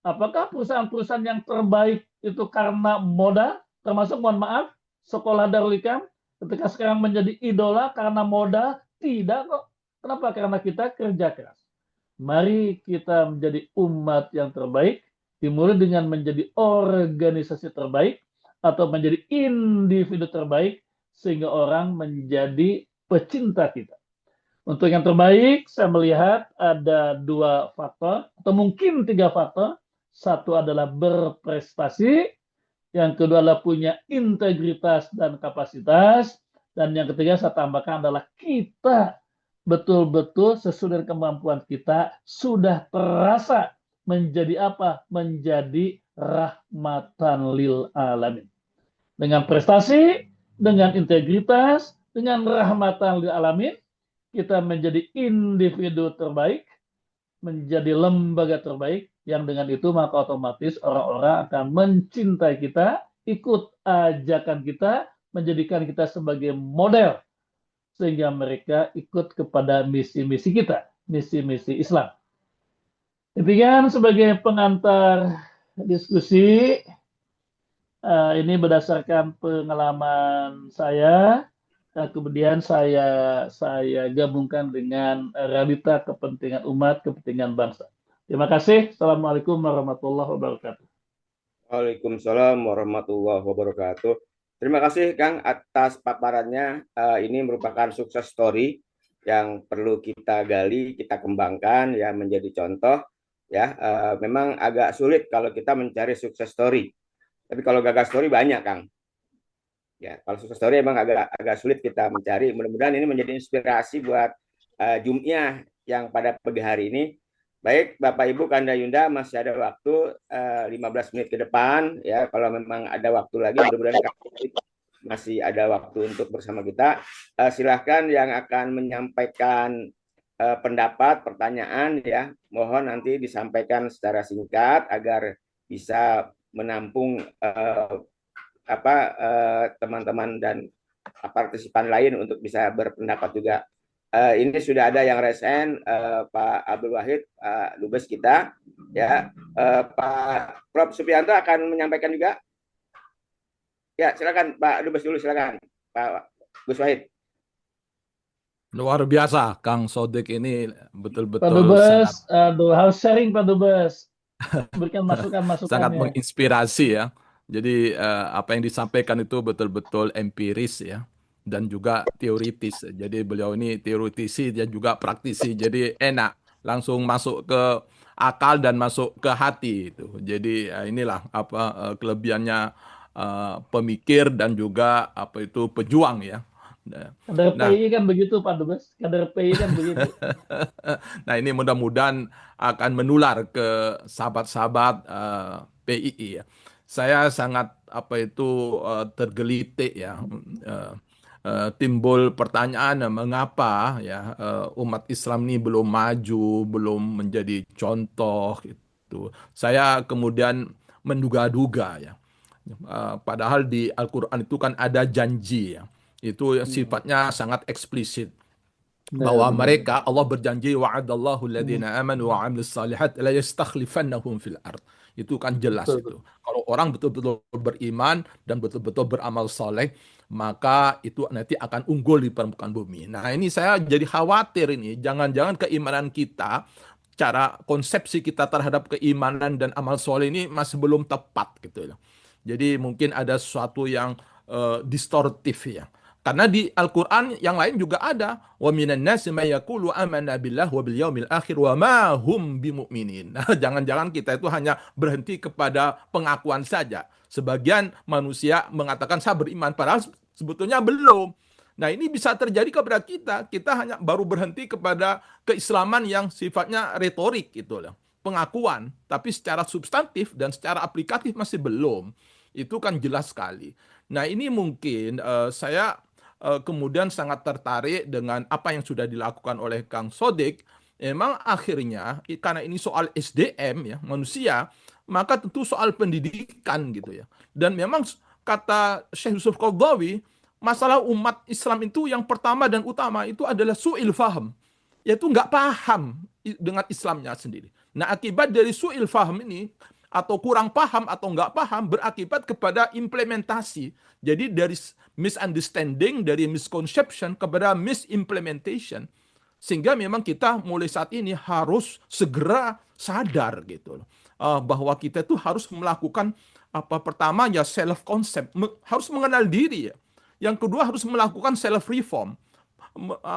apakah perusahaan-perusahaan yang terbaik itu karena modal, termasuk mohon maaf, sekolah Darul Ikam, ketika sekarang menjadi idola karena modal? Tidak kok. Kenapa? Karena kita kerja keras. Mari kita menjadi umat yang terbaik, dimulai dengan menjadi organisasi terbaik atau menjadi individu terbaik sehingga orang menjadi pecinta kita. Untuk yang terbaik, saya melihat ada 2 faktor atau mungkin 3 faktor. Satu adalah berprestasi, yang kedua adalah punya integritas dan kapasitas, dan yang ketiga saya tambahkan adalah kita betul-betul sesuai dengan kemampuan kita sudah terasa menjadi apa? Menjadi rahmatan lil alamin. Dengan prestasi, dengan integritas, dengan rahmatan lil alamin, kita menjadi individu terbaik, menjadi lembaga terbaik, yang dengan itu maka otomatis orang-orang akan mencintai kita, ikut ajakan kita, menjadikan kita sebagai model, sehingga mereka ikut kepada misi-misi kita, misi-misi Islam. Demikian sebagai pengantar diskusi, ini berdasarkan pengalaman saya, kemudian saya gabungkan dengan realita kepentingan umat, kepentingan bangsa. Terima kasih. Assalamualaikum warahmatullahi wabarakatuh. Waalaikumsalam warahmatullahi wabarakatuh. Terima kasih Kang atas paparannya. Ini merupakan sukses story yang perlu kita gali, kita kembangkan ya menjadi contoh ya. Memang agak sulit kalau kita mencari sukses story. Tapi kalau gagal story banyak Kang. Ya, kalau sukses story emang agak sulit kita mencari. Mudah-mudahan ini menjadi inspirasi buat Jum'iyah yang pada pagi hari ini. Baik, Bapak Ibu Kanda Yunda, masih ada waktu 15 menit ke depan ya. Kalau memang ada waktu lagi, mudah-mudahan masih ada waktu untuk bersama kita. Silahkan yang akan menyampaikan pendapat, pertanyaan ya, mohon nanti disampaikan secara singkat agar bisa menampung teman-teman dan partisipan lain untuk bisa berpendapat juga. Ini sudah ada yang resen, Pak Abdul Wahid, Dubes kita, ya. Pak Prof Subianto akan menyampaikan juga. Ya, silakan Pak Dubes dulu, silakan Pak Gus Wahid. Luar biasa, Kang Sodik ini Pak betul-betul Dubes, harus sharing Pak Dubes, berikan masukan-masukan sangat ya. menginspirasi ya. Jadi apa yang disampaikan itu betul-betul empiris ya dan juga teoritis. Jadi beliau ini teoritisi dan juga praktisi. Jadi enak langsung masuk ke akal dan masuk ke hati itu. Jadi inilah apa kelebihannya pemikir dan juga apa itu pejuang ya. Kader Nah, PI kan begitu Pak Dubes, kader PI kan begitu. nah ini mudah-mudahan akan menular ke sahabat-sahabat PII ya. Saya sangat apa itu tergelitik ya, timbul pertanyaan mengapa ya umat Islam ini belum maju, belum menjadi contoh itu. Saya kemudian menduga-duga ya. Padahal di Al-Quran itu kan ada janji ya. Itu yang sifatnya sangat eksplisit bahwa mereka Allah berjanji wa'adallahu alladhina amanu wa 'amilus shalihat la yastakhlifannahum fil ard. Itu kan jelas itu. Kalau orang betul-betul beriman dan betul-betul beramal soleh, maka itu nanti akan unggul di permukaan bumi. Nah, ini saya jadi khawatir ini, jangan-jangan keimanan kita, cara konsepsi kita terhadap keimanan dan amal soleh ini masih belum tepat gitu. Jadi mungkin ada sesuatu yang distortif ya. Karena di Al-Quran yang lain juga ada. Wa minan nasi may yaqulu amanna billah wa bil yaumil akhir wa ma hum bimu'minin. Nah, jangan-jangan kita itu hanya berhenti kepada pengakuan saja. Sebagian manusia mengatakan saya beriman, padahal sebetulnya belum. Nah, ini bisa terjadi kepada kita. Kita hanya baru berhenti kepada keislaman yang sifatnya retorik gitu loh. Pengakuan, tapi secara substantif dan secara aplikatif masih belum. Itu kan jelas sekali. Nah, ini mungkin saya kemudian sangat tertarik dengan apa yang sudah dilakukan oleh Kang Sodik. Memang akhirnya karena ini soal SDM ya manusia, maka tentu soal pendidikan gitu ya. Dan memang kata Syekh Yusuf Qaradawi, masalah umat Islam itu yang pertama dan utama itu adalah su'il faham, yaitu nggak paham dengan Islamnya sendiri. Nah, akibat dari su'il faham ini atau kurang paham atau nggak paham berakibat kepada implementasi. Jadi dari misunderstanding, dari misconception kepada misimplementation. Sehingga memang kita mulai saat ini harus segera sadar gitu loh. Bahwa kita itu harus melakukan apa pertama ya self concept, harus mengenal diri ya. Yang kedua harus melakukan self reform,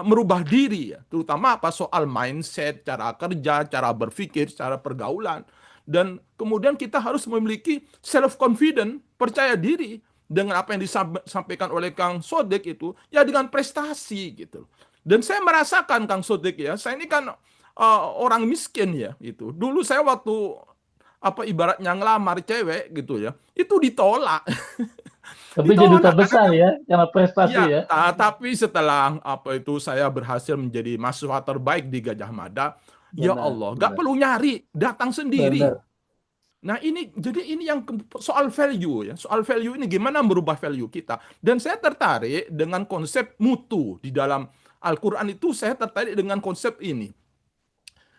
merubah diri ya, terutama apa soal mindset, cara kerja, cara berpikir, cara pergaulan. Dan kemudian kita harus memiliki self confident, percaya diri dengan apa yang disampaikan oleh Kang Sodik itu ya dengan prestasi gitu. Dan saya merasakan Kang Sodik ya, saya ini kan orang miskin ya itu. Dulu saya waktu apa ibaratnya ngelamar cewek gitu ya, itu ditolak. Tapi jadi duta Ditolak besar karena ya, karena prestasi ya, ya. tapi setelah apa itu saya berhasil menjadi mahasiswa terbaik di Gajah Mada, ya Benar, Allah, gak benar, perlu nyari, datang sendiri. benar. Nah ini jadi ini yang soal value ya, soal value ini gimana merubah value kita. Dan saya tertarik dengan konsep mutu di dalam Al-Quran itu saya tertarik dengan konsep ini.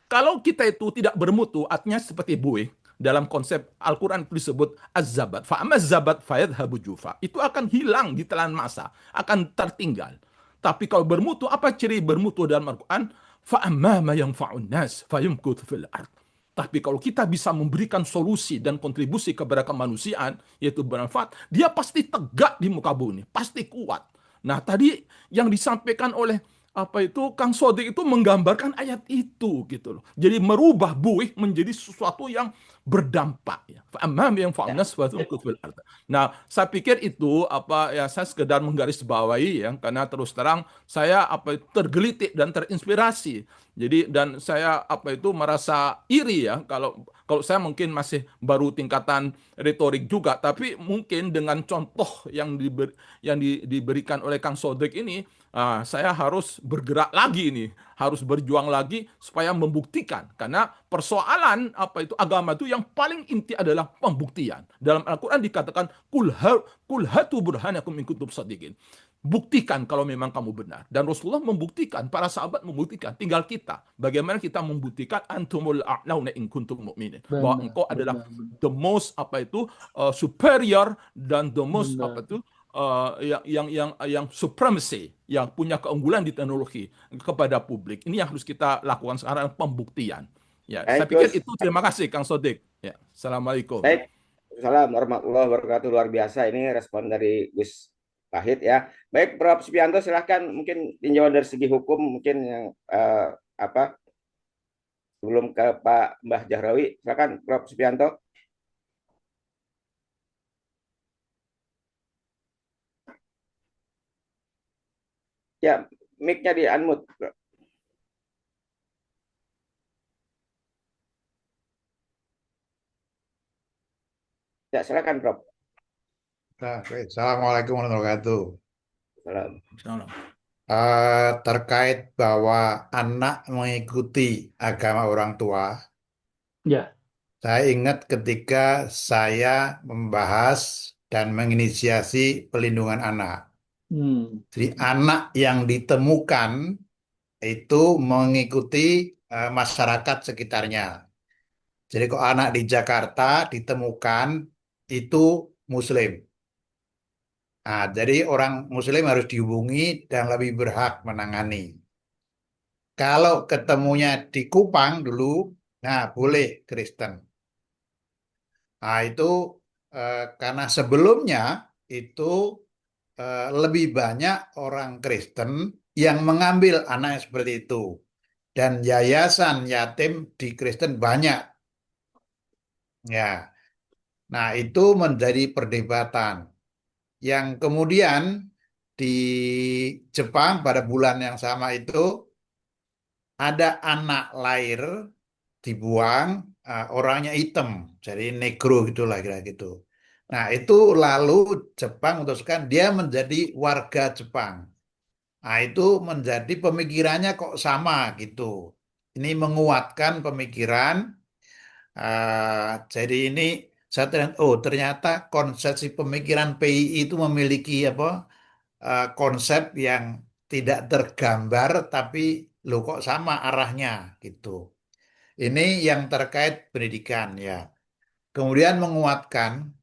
Kalau kita itu tidak bermutu, artinya seperti buih. Dalam konsep Al-Quran itu disebut az-zabat. Fa'amaz zabat fayadhabu jufa. Itu akan hilang di telan masa. Akan tertinggal. Tapi kalau bermutu, apa ciri bermutu dalam Al-Quran? Fa'amma ma yanfa'un nas fayumkut fil ard. Tapi kalau kita bisa memberikan solusi dan kontribusi kepada kemanusiaan, yaitu bermanfaat, dia pasti tegak di muka bumi. Pasti kuat. Nah, tadi yang disampaikan oleh apa itu Kang Sodik itu menggambarkan ayat itu gitu loh. Jadi merubah buih menjadi sesuatu yang berdampak ya. Fa'amam yang fa'nas wa fil ard. Nah, saya pikir itu apa ya saya sekedar menggarisbawahi ya karena terus terang saya apa tergelitik dan terinspirasi. Jadi dan saya apa itu merasa iri ya kalau kalau saya mungkin masih baru tingkatan retorik juga tapi mungkin dengan contoh yang diberikan oleh Kang Sodik ini saya harus bergerak lagi nih, harus berjuang lagi supaya membuktikan. Karena persoalan apa itu agama itu yang paling inti adalah pembuktian. Dalam Al-Quran dikatakan kul hatu burhanakum in kuntum shadiqin. Buktikan kalau memang kamu benar. Dan Rasulullah membuktikan, para sahabat membuktikan. Tinggal kita. Bagaimana kita membuktikan antumul a'launa in kuntum mu'minin. Bahwa Benar, engkau adalah benar, benar, the most apa itu superior dan the most apa benar. itu yang supremacy, yang punya keunggulan di teknologi kepada publik. Ini yang harus kita lakukan sekarang pembuktian. Ya, saya Baik, pikir Gus. itu. Terima kasih Kang Sodik. Ya, assalamualaikum. Baik. Assalamualaikum warahmatullahi wabarakatuh. Luar biasa ini respon dari Gus Wahid ya. Baik, Prof. Supianto silahkan mungkin tinjauan dari segi hukum mungkin yang apa sebelum ke Pak Mbah Jahrawi. Silakan Prof. Supianto. Ya, mic-nya di unmute. Ya, silakan Prof. Nah, baik. Assalamualaikum warahmatullahi wabarakatuh. Salam. Salam. Terkait bahwa anak mengikuti agama orang tua, Ya, saya ingat ketika saya membahas dan menginisiasi pelindungan anak. hmm, Jadi anak yang ditemukan itu mengikuti masyarakat sekitarnya. Jadi kok anak di Jakarta ditemukan itu Muslim. Nah, jadi orang Muslim harus dihubungi dan lebih berhak menangani. Kalau ketemunya di Kupang dulu, nah boleh Kristen. Nah, itu karena sebelumnya itu lebih banyak orang Kristen yang mengambil anak yang seperti itu. Dan yayasan yatim di Kristen banyak. Ya, nah itu menjadi perdebatan. Yang kemudian di Jepang pada bulan yang sama itu ada anak lahir dibuang, orangnya hitam, jadi negro gitulah kira gitu. Nah itu lalu Jepang memutuskan dia menjadi warga Jepang. Nah itu menjadi pemikirannya kok sama gitu. Ini menguatkan pemikiran. Jadi ini saya oh ternyata konsepsi pemikiran PII itu memiliki apa konsep yang tidak tergambar tapi lo kok sama arahnya gitu. Ini yang terkait pendidikan ya. Kemudian menguatkan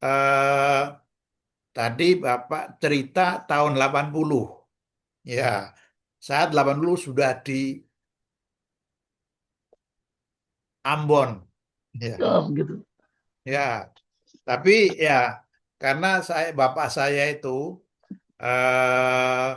eh, tadi Bapak cerita tahun 80 ya. Saat 80 sudah di Ambon ya. Oh, gitu. Ya, tapi ya karena bapak saya itu eh,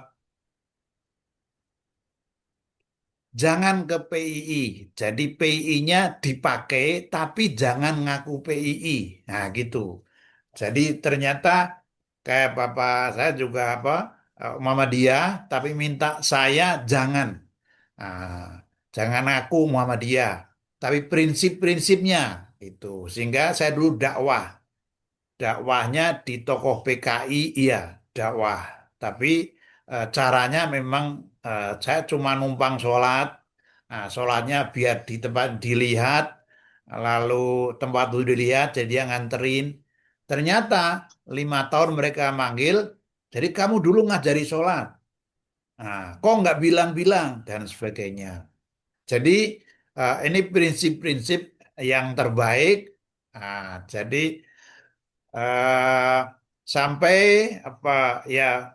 jangan ke PII. Jadi PII-nya dipakai tapi jangan ngaku PII. Nah, gitu. Jadi ternyata kayak bapak saya juga apa Muhammadiyah tapi minta saya jangan. Nah, jangan ngaku Muhammadiyah. Tapi prinsip-prinsipnya itu. Sehingga saya dulu dakwahnya di tokoh PKI iya dakwah tapi caranya memang saya cuma numpang sholat. Nah, sholatnya biar di tempat dilihat lalu tempat itu dilihat jadi dia nganterin ternyata 5 tahun mereka manggil jadi kamu dulu ngajari sholat, nah, kok nggak bilang-bilang dan sebagainya. Jadi ini prinsip-prinsip yang terbaik. Nah, jadi eh sampai apa ya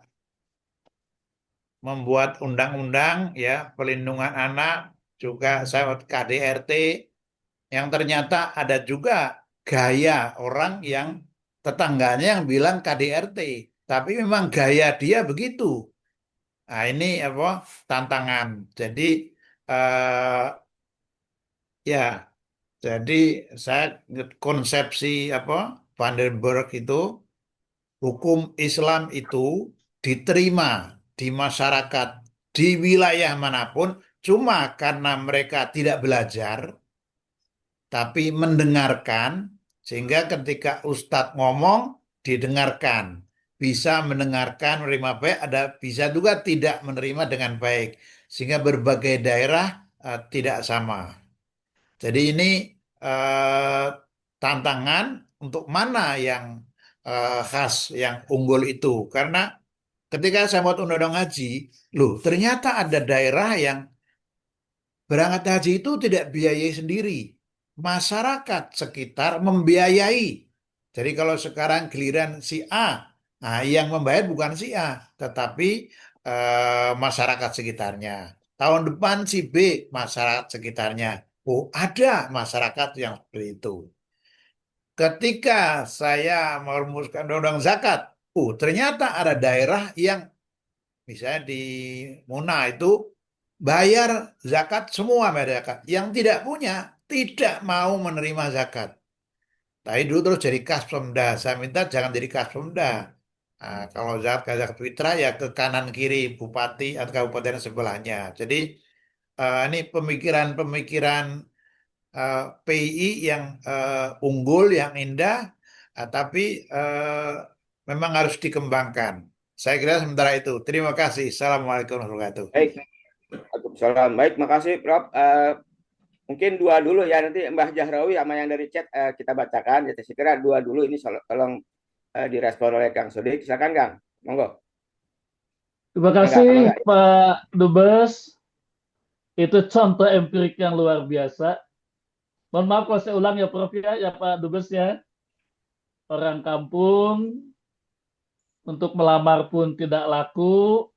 membuat undang-undang ya pelindungan anak juga saya KDRT yang ternyata ada juga gaya orang yang tetangganya yang bilang KDRT tapi memang gaya dia begitu. Nah ini apa tantangan. Jadi eh ya jadi saya konsepsi apa Vandenberg itu hukum Islam itu diterima di masyarakat di wilayah manapun, cuma karena mereka tidak belajar, tapi mendengarkan, sehingga ketika Ustadz ngomong, didengarkan. Bisa mendengarkan, menerima baik, ada bisa juga tidak menerima dengan baik. Sehingga berbagai daerah tidak sama. Jadi ini eh, tantangan untuk mana yang khas, yang unggul itu. Karena ketika saya buat undang-undang haji, loh ternyata ada daerah yang berangkat haji itu tidak biayai sendiri. Masyarakat sekitar membiayai. Jadi kalau sekarang giliran si A, nah yang membayar bukan si A, tetapi masyarakat sekitarnya. Tahun depan si B, masyarakat sekitarnya. Oh, ada masyarakat yang seperti itu. Ketika saya merumuskan undang-undang zakat, oh ternyata ada daerah yang misalnya di Muna itu bayar zakat semua bayar zakat. Yang tidak punya tidak mau menerima zakat. Tapi dulu terus jadi Kaspemda. Saya minta jangan jadi Kaspemda. Nah, kalau zakat fitrah ya ke kanan kiri bupati atau kabupaten sebelahnya. Jadi ini pemikiran-pemikiran PII yang unggul, yang indah, tapi memang harus dikembangkan. Saya kira sementara itu. Terima kasih. Assalamualaikum warahmatullahi wabarakatuh. Baik, Waalaikumsalam. Baik, makasih Prof. Mungkin dua dulu ya, nanti Mbah Jahrawi sama yang dari chat kita bacakan. Jadi saya kira dua dulu ini tolong direspon oleh Kang Sodik. Silakan Kang, monggo. Terima Enggak, kasih enggak. Pak Dubes. Itu contoh empirik yang luar biasa. Mohon maaf kalau saya ulang ya Prof ya Pak Dubes ya. Orang kampung untuk melamar pun tidak laku,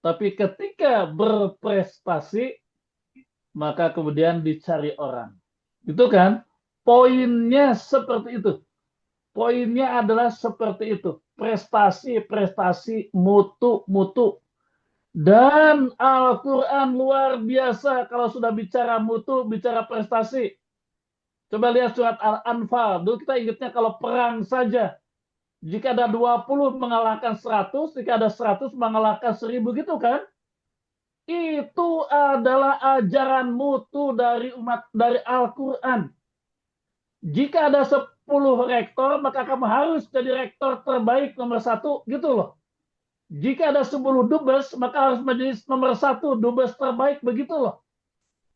tapi ketika berprestasi maka kemudian dicari orang. Itu kan poinnya seperti itu. Poinnya adalah seperti itu. Prestasi, mutu. Dan Al-Quran luar biasa kalau sudah bicara mutu, bicara prestasi. Coba lihat surat Al-Anfal. Dulu kita ingatnya kalau perang saja. Jika ada 20 mengalahkan 100, jika ada 100 mengalahkan 1000 gitu kan? Itu adalah ajaran mutu dari dari Al-Quran. Jika ada 10 rektor, maka kamu harus jadi rektor terbaik nomor 1, gitu loh. Jika ada 10 dubes, maka harus menjadi nomor 1 dubes terbaik, begitu loh.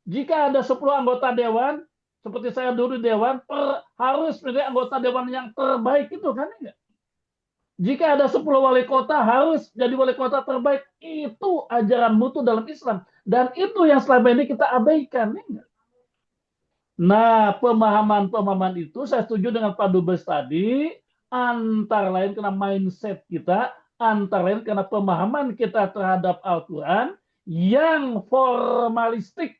Jika ada 10 anggota dewan, seperti saya dulu di dewan, harus menjadi anggota dewan yang terbaik, itu kan enggak? Jika ada 10 wali kota, harus jadi wali kota terbaik. Itu ajaran mutu dalam Islam. Dan itu yang selama ini kita abaikan. Enggak? Nah, pemahaman-pemahaman itu saya setuju dengan Pak Dubes tadi, antara lain karena mindset kita, antara lain karena pemahaman kita terhadap Al-Quran yang formalistik,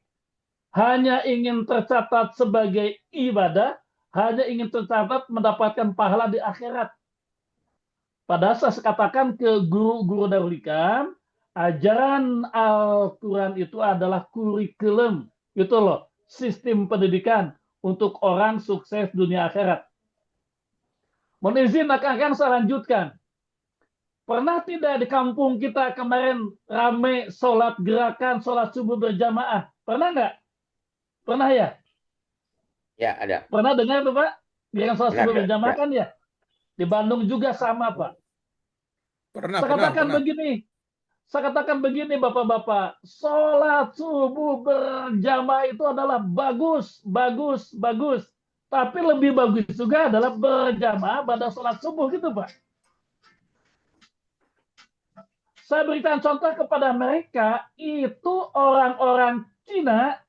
hanya ingin tercatat sebagai ibadah, hanya ingin tercatat mendapatkan pahala di akhirat. Padahal saya katakan ke guru-guru Darul Hikam, ajaran Al-Quran itu adalah kurikulum, gitu loh, sistem pendidikan untuk orang sukses dunia akhirat. Mohon izin akan saya lanjutkan. Pernah tidak di kampung kita kemarin rame sholat gerakan, sholat subuh berjamaah? Pernah nggak? Pernah ya? Ya, ada. Pernah dengar tuh Pak? Gerakan sholat subuh Benar, berjamaah ya. kan ya? Di Bandung juga sama Pak. Pernah, Saya pernah, katakan pernah. begini, Bapak-Bapak, sholat subuh berjamaah itu adalah bagus, bagus, bagus. Tapi lebih bagus juga adalah berjamaah pada sholat subuh gitu Pak. Saya berikan contoh kepada mereka, itu orang-orang Cina,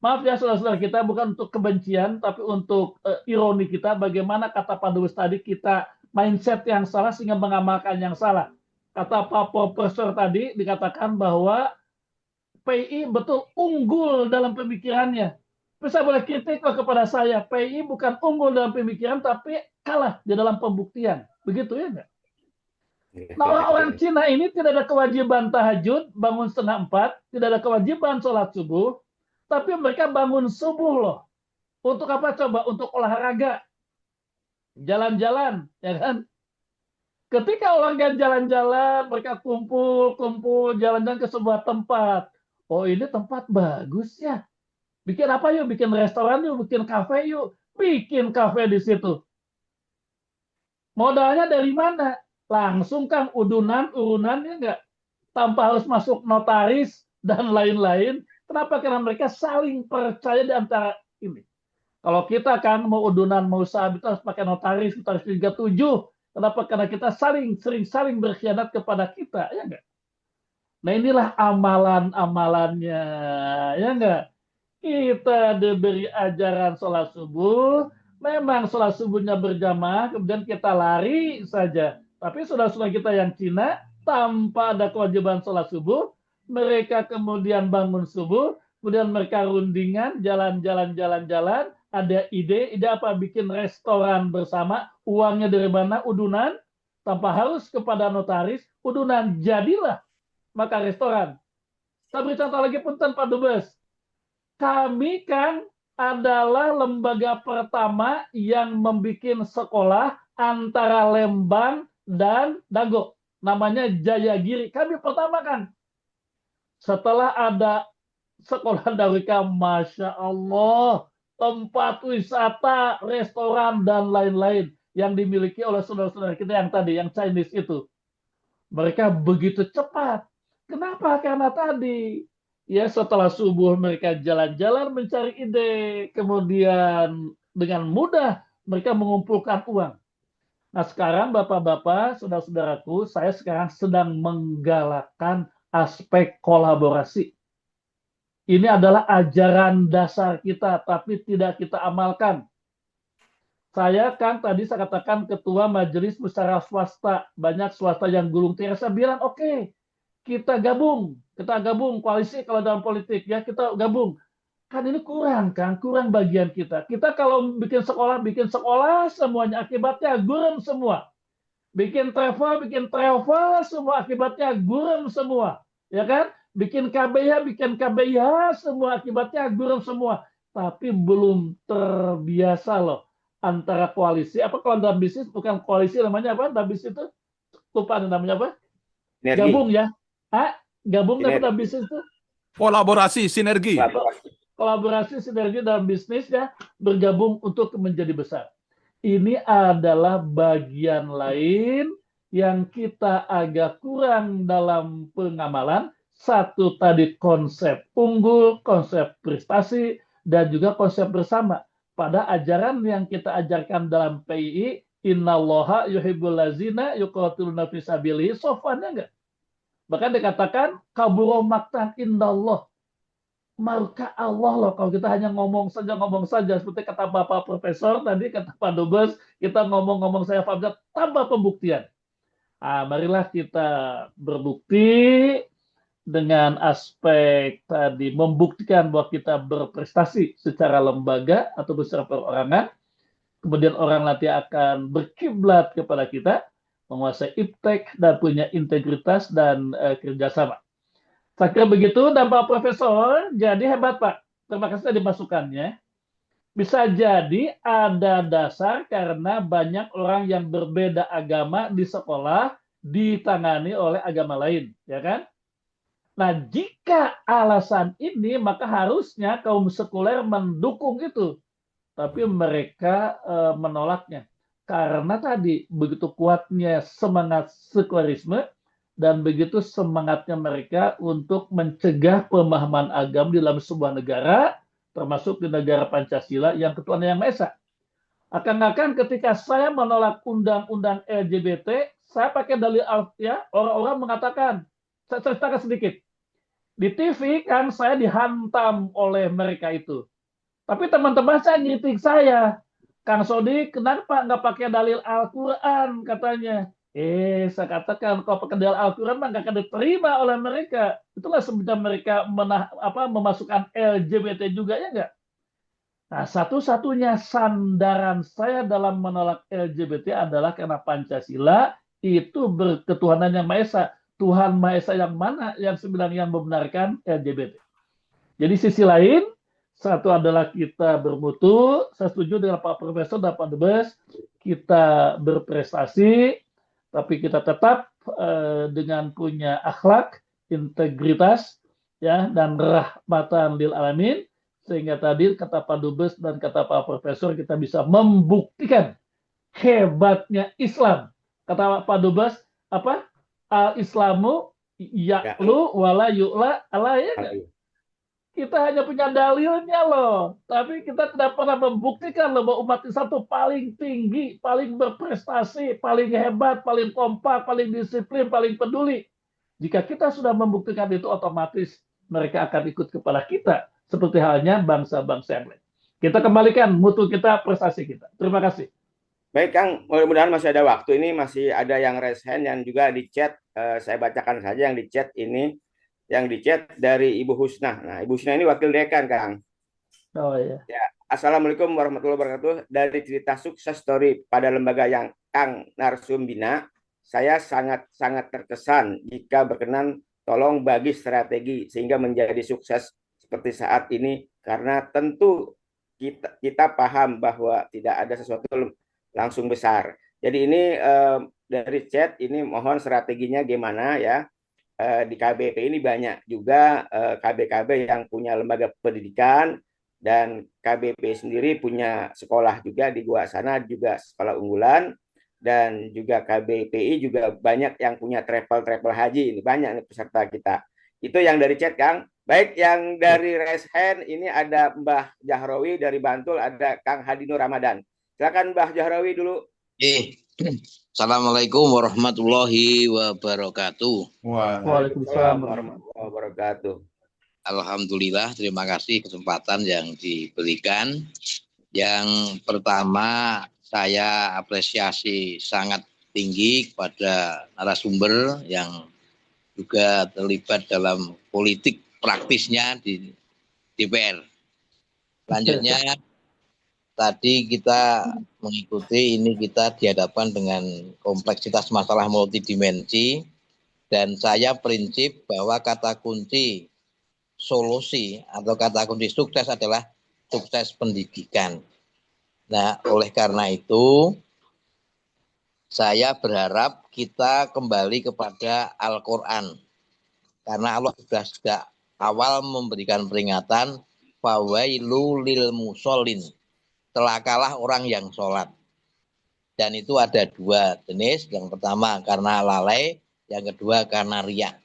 maaf ya saudara-saudara kita, bukan untuk kebencian, tapi untuk ironi kita, bagaimana kata Pak Dubes tadi, kita mindset yang salah sehingga mengamalkan yang salah. Kata Pak Profesor tadi, dikatakan bahwa PI betul unggul dalam pemikirannya. Tapi saya boleh kritik kepada saya, PI bukan unggul dalam pemikiran, tapi kalah di dalam pembuktian. Begitu ya enggak? Nah, orang-orang Cina ini tidak ada kewajiban tahajud, bangun 3:30, tidak ada kewajiban sholat subuh, tapi mereka bangun subuh loh. Untuk apa coba? Untuk olahraga, jalan-jalan, ya kan? Ketika orang jalan-jalan, mereka kumpul, jalan-jalan ke sebuah tempat. Oh, ini tempat bagus ya. Bikin apa yuk? Bikin restoran yuk, bikin kafe yuk. Bikin kafe di situ. Modalnya dari mana? Langsung Kang, urunan ya enggak? Tanpa harus masuk notaris dan lain-lain. Kenapa? Karena mereka saling percaya di antara ini. Kalau kita kan mau udunan, mau saham, itu harus pakai notaris 37. Kenapa? Karena kita sering saling berkhianat kepada kita, ya enggak? Nah inilah amalan-amalannya, ya enggak? Kita diberi ajaran sholat subuh, memang sholat subuhnya berjamaah, kemudian kita lari saja. Tapi saudara-saudara kita yang Cina, tanpa ada kewajiban sholat subuh, mereka kemudian bangun subuh, kemudian mereka rundingan, jalan-jalan, ada ide apa? Bikin restoran bersama, uangnya dari mana? Udunan, tanpa harus kepada notaris, udunan, jadilah maka restoran. Saya beri contoh lagi punten Pak Dubes. Kami kan adalah lembaga pertama yang membuat sekolah antara Lembang dan Dago. Namanya Jayagiri. Kami pertama kan. Setelah ada sekolah Darwika, Masya Allah, tempat wisata, restoran, dan lain-lain yang dimiliki oleh saudara-saudara kita yang tadi, yang Chinese itu. Mereka begitu cepat. Kenapa? Karena tadi ya setelah subuh mereka jalan-jalan mencari ide, kemudian dengan mudah mereka mengumpulkan uang. Nah sekarang Bapak-Bapak, saudara-saudaraku, saya sekarang sedang menggalakkan aspek kolaborasi. Ini adalah ajaran dasar kita, tapi tidak kita amalkan. Saya kan tadi saya katakan ketua majelis musyawarah swasta, banyak swasta yang gulung tikar. Saya bilang oke, kita gabung koalisi kalau dalam politik ya kita gabung. Kan ini kurang kan, kurang bagian kita. Kita kalau bikin sekolah semuanya akibatnya gurem semua. Bikin travel semua akibatnya gurem semua. Ya kan? Bikin KBH semua akibatnya gurem semua. Tapi belum terbiasa loh antara koalisi. Apa kalau dalam bisnis bukan koalisi namanya apa? Dalam bisnis itu lupa namanya apa? Sinergi. Gabung ya. Gabung dalam Sinergi. bisnis itu Kolaborasi, sinergi. kolaborasi sinergi dalam bisnis ya, bergabung untuk menjadi besar. Ini adalah bagian lain yang kita agak kurang dalam pengamalan. Satu tadi konsep unggul, konsep prestasi, dan juga konsep bersama. Pada ajaran yang kita ajarkan dalam PII, innallaha yuhibbul lazina yuqatiluna fi sabilihi sofannya enggak? Bahkan dikatakan kaburo maktan indallah. Maukah Allah loh kalau kita hanya ngomong saja seperti kata Bapak Profesor tadi, kata Pak Dubes, kita ngomong-ngomong saya paham tambah pembuktian. Marilah kita berbukti dengan aspek tadi membuktikan bahwa kita berprestasi secara lembaga atau secara perorangan. Kemudian orang nanti akan berkiblat kepada kita, menguasai iptek dan punya integritas dan kerjasama. Saya kira begitu, dan Pak Profesor, jadi hebat Pak. Terima kasih tadi masukannya. Bisa jadi ada dasar karena banyak orang yang berbeda agama di sekolah ditangani oleh agama lain, ya kan? Nah, jika alasan ini, maka harusnya kaum sekuler mendukung itu. Tapi mereka menolaknya. Karena tadi begitu kuatnya semangat sekulerisme, dan begitu semangatnya mereka untuk mencegah pemahaman agama di dalam sebuah negara, termasuk di negara Pancasila yang ketuhanan yang Maha Esa. Akan-akan ketika saya menolak undang-undang LGBT, saya pakai dalil ya, orang-orang mengatakan, saya ceritakan sedikit. Di TV kan saya dihantam oleh mereka itu. Tapi teman-teman saya ngiritik saya. Kang Sodi, kenapa nggak pakai dalil Al-Quran katanya? Saya katakan kalau pakai dalil Al-Quran nggak akan diterima oleh mereka. Itulah sebenarnya mereka memasukkan LGBT juga ya nggak? Nah, satu-satunya sandaran saya dalam menolak LGBT adalah karena Pancasila itu berketuhanan yang Maha Esa. Tuhan Maha Esa yang mana yang sebenarnya membenarkan LGBT? Jadi sisi lain, satu adalah kita bermutu, saya setuju dengan Pak Profesor dan Pak Dubes, kita berprestasi, tapi kita tetap dengan punya akhlak, integritas, ya, dan rahmatan lil alamin, sehingga tadi kata Pak Dubes dan kata Pak Profesor kita bisa membuktikan hebatnya Islam. Kata Pak Dubes, apa? Al-Islamu ya'lu wala yu'la ala ya nggak? Kita hanya punya dalilnya loh, tapi kita tidak pernah membuktikan loh bahwa umat Islam itu paling tinggi, paling berprestasi, paling hebat, paling kompak, paling disiplin, paling peduli. Jika kita sudah membuktikan itu, otomatis mereka akan ikut kepada kita, seperti halnya bangsa-bangsa yang lain. Kita kembalikan mutu kita, prestasi kita. Terima kasih. Baik Kang, mudah-mudahan masih ada waktu. Ini masih ada yang raise hand yang juga di chat. Saya bacakan saja yang di chat ini. Yang di chat dari Ibu Husna. Nah, Ibu Husna ini wakil dekan, Kang. Oh iya. Ya, Assalamualaikum warahmatullahi wabarakatuh. Dari cerita sukses story pada lembaga yang Kang Narsum bina, saya sangat terkesan. Jika berkenan, tolong bagi strategi sehingga menjadi sukses seperti saat ini. Karena tentu kita paham bahwa tidak ada sesuatu langsung besar. Jadi ini dari chat ini mohon strateginya gimana ya. Di KBP ini banyak juga KB-KB yang punya lembaga pendidikan, dan KBP sendiri punya sekolah juga di Gua sana, juga sekolah unggulan, dan juga KBPI juga banyak yang punya travel haji. Ini banyak nih peserta kita. Itu yang dari chat, Kang. Baik, yang dari raise hand ini ada Mbah Jahrawi dari Bantul, ada Kang Hadinur Ramadan. Silakan Mbah Jahrawi dulu. Assalamualaikum warahmatullahi wabarakatuh. Waalaikumsalam warahmatullahi wabarakatuh. Alhamdulillah, terima kasih kesempatan yang diberikan. Yang pertama, saya apresiasi sangat tinggi kepada narasumber yang juga terlibat dalam politik praktisnya di DPR. Selanjutnya tadi kita mengikuti ini, kita dihadapkan dengan kompleksitas masalah multidimensi, dan saya prinsip bahwa kata kunci solusi atau kata kunci sukses adalah sukses pendidikan. Nah, oleh karena itu saya berharap kita kembali kepada Al-Quran, karena Allah sudah sejak awal memberikan peringatan, fawailu lil musholin, celakalah orang yang sholat. Dan itu ada dua jenis. Yang pertama karena lalai, yang kedua karena riya.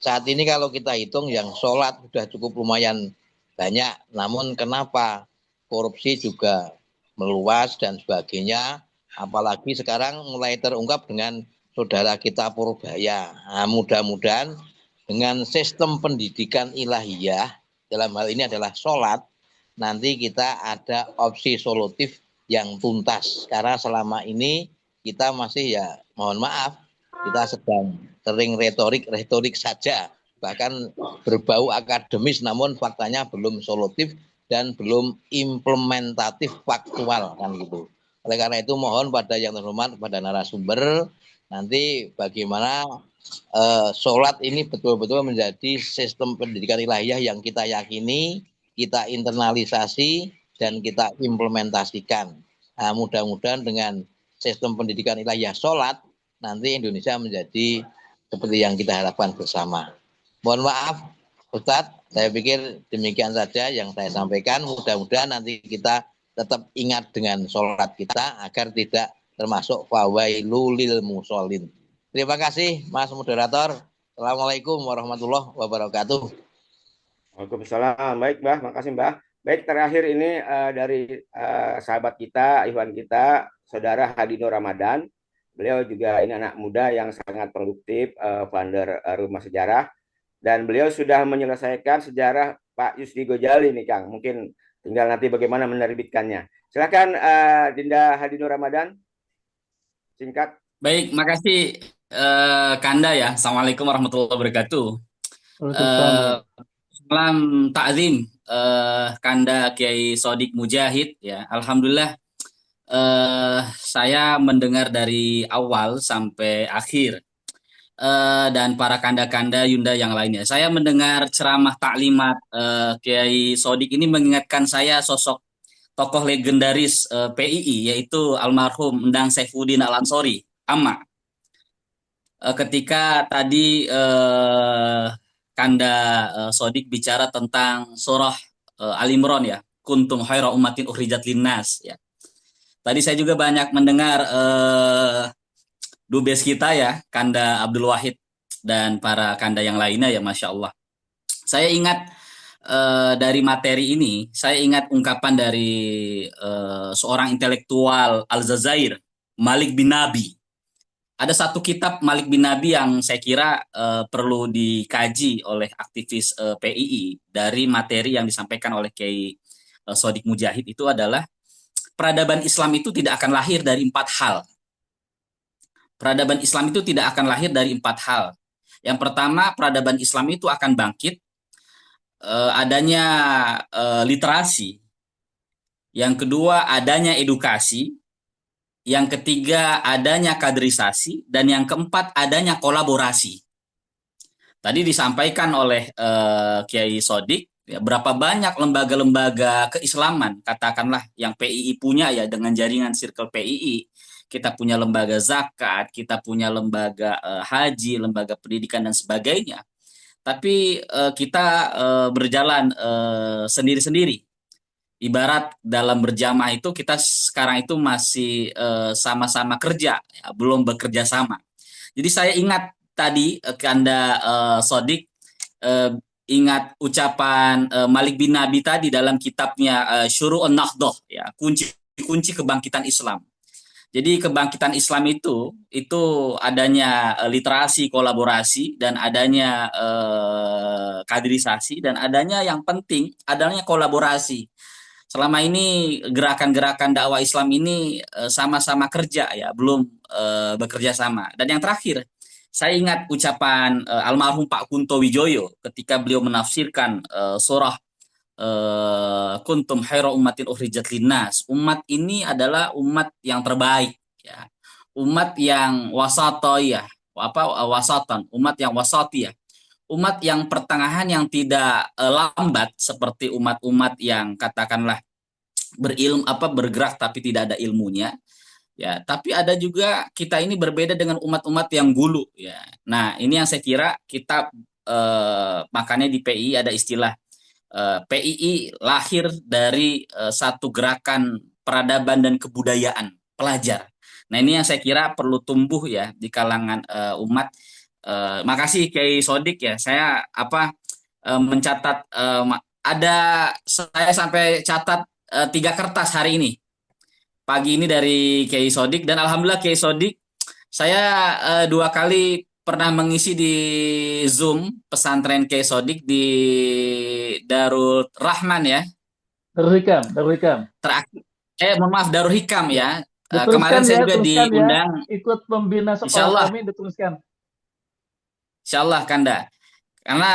Saat ini kalau kita hitung yang sholat sudah cukup lumayan banyak. Namun kenapa korupsi juga meluas dan sebagainya. Apalagi sekarang mulai terungkap dengan saudara kita Purbaya. Nah, mudah-mudahan dengan sistem pendidikan ilahiyah, dalam hal ini adalah sholat, nanti kita ada opsi solutif yang tuntas. Karena selama ini kita masih, ya mohon maaf, kita sedang sering retorik saja, bahkan berbau akademis, namun faktanya belum solutif dan belum implementatif faktual, kan gitu. Oleh karena itu mohon pada yang terhormat, pada narasumber, nanti bagaimana sholat ini betul-betul menjadi sistem pendidikan ilahiyah yang kita yakini, kita internalisasi, dan kita implementasikan. Nah, mudah-mudahan dengan sistem pendidikan ilahiyah sholat, nanti Indonesia menjadi seperti yang kita harapkan bersama. Mohon maaf, Ustadz, saya pikir demikian saja yang saya sampaikan. Mudah-mudahan nanti kita tetap ingat dengan sholat kita agar tidak termasuk fawailu lil musholin. Terima kasih, Mas Moderator. Assalamualaikum warahmatullahi wabarakatuh. Waalaikumsalam. Baik, Mbah. Makasih, Mbah. Baik, terakhir ini dari sahabat kita, Ikhwan kita, Saudara Hadinur Ramadan. Beliau juga ini anak muda yang sangat produktif, founder Rumah Sejarah. Dan beliau sudah menyelesaikan sejarah Pak Yusri Gojali nih, Kang. Mungkin tinggal nanti bagaimana menerbitkannya. Silakan Dinda Hadinur Ramadan. Singkat. Baik, makasih Kanda ya. Assalamualaikum warahmatullahi wabarakatuh. Waalaikumsalam. Salam ta'zim Kanda Kiai Sodik Mujahid ya. Alhamdulillah saya mendengar dari awal sampai akhir, dan para kanda-kanda Yunda yang lainnya. Saya mendengar ceramah taklimat Kiai Sodik ini mengingatkan saya sosok tokoh legendaris PII, yaitu almarhum Endang Saifuddin Al-Ansori, Amma. Ketika tadi Kanda Sodik bicara tentang surah Ali Imran ya, kuntum khaira ummatin ukhrijat linnas ya. Tadi saya juga banyak mendengar dubes kita ya, Kanda Abdul Wahid dan para kanda yang lainnya ya, Masya Allah. Saya ingat dari materi ini, saya ingat ungkapan dari seorang intelektual Aljazair, Malik bin Nabi. Ada satu kitab Malik bin Nabi yang saya kira perlu dikaji oleh aktivis PII dari materi yang disampaikan oleh Kiai Sodik Mujahid. Itu adalah peradaban Islam itu tidak akan lahir dari 4 hal. Peradaban Islam itu tidak akan lahir dari 4 hal. Yang pertama, peradaban Islam itu akan bangkit adanya literasi. Yang kedua, adanya edukasi. Yang ketiga, adanya kaderisasi. Dan yang keempat, adanya kolaborasi. Tadi disampaikan oleh Kiai Sodik, ya, berapa banyak lembaga-lembaga keislaman, katakanlah yang PII punya ya, dengan jaringan circle PII. Kita punya lembaga zakat, kita punya lembaga haji, lembaga pendidikan, dan sebagainya. Tapi kita berjalan sendiri-sendiri. Ibarat dalam berjamaah itu kita sekarang itu masih sama-sama kerja, ya, belum bekerja sama. Jadi saya ingat tadi Kanda Sodik ingat ucapan Malik bin Nabi tadi dalam kitabnya Syuru'un Nahdhah ya, kunci kebangkitan Islam. Jadi kebangkitan Islam itu adanya literasi, kolaborasi, dan adanya kaderisasi, dan adanya yang penting adanya kolaborasi. Selama ini gerakan-gerakan dakwah Islam ini sama-sama kerja ya, belum bekerja sama. Dan yang terakhir, saya ingat ucapan almarhum Pak Kunto Wijoyo ketika beliau menafsirkan surah kuntum khaira ummatin ukhrijat linnas. Umat ini adalah umat yang terbaik, ya. Umat yang wasatiyah, wasatan, umat yang wasatiyah. Umat yang pertengahan yang tidak lambat seperti umat-umat yang katakanlah bergerak tapi tidak ada ilmunya, ya. Tapi ada juga kita ini berbeda dengan umat-umat yang gulu, ya. Nah, ini yang saya kira kita makanya di PII ada istilah PII lahir dari satu gerakan peradaban dan kebudayaan pelajar. Nah, ini yang saya kira perlu tumbuh ya di kalangan umat. Makasih Kiai Sodik ya. Saya mencatat ada saya sampai catat 3 kertas hari ini. Pagi ini dari Kiai Sodik, dan alhamdulillah Kiai Sodik saya 2 kali pernah mengisi di Zoom pesantren Kiai Sodik di Darul Rahman ya. Darul Hikam. Terakhir, mohon maaf, Darul Hikam ya. Dituliskan Kemarin saya juga tuliskan diundang. Ikut pembina sekolah kami, dituliskan. Insyaallah Kanda. Karena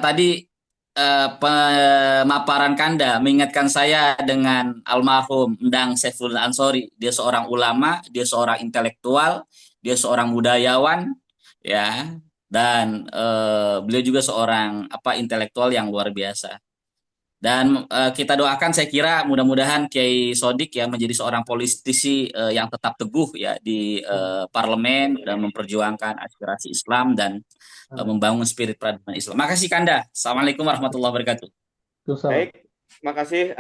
tadi pemaparan Kanda mengingatkan saya dengan almarhum Endang Saiful Ansori. Dia seorang ulama, dia seorang intelektual, dia seorang budayawan, ya, dan beliau juga seorang intelektual yang luar biasa. Dan kita doakan, saya kira mudah-mudahan Kiai Sodik ya menjadi seorang politisi yang tetap teguh ya di parlemen dan memperjuangkan aspirasi Islam dan membangun spirit peradaban Islam. Makasih Kanda. Assalamualaikum warahmatullahi wabarakatuh. Baik, makasih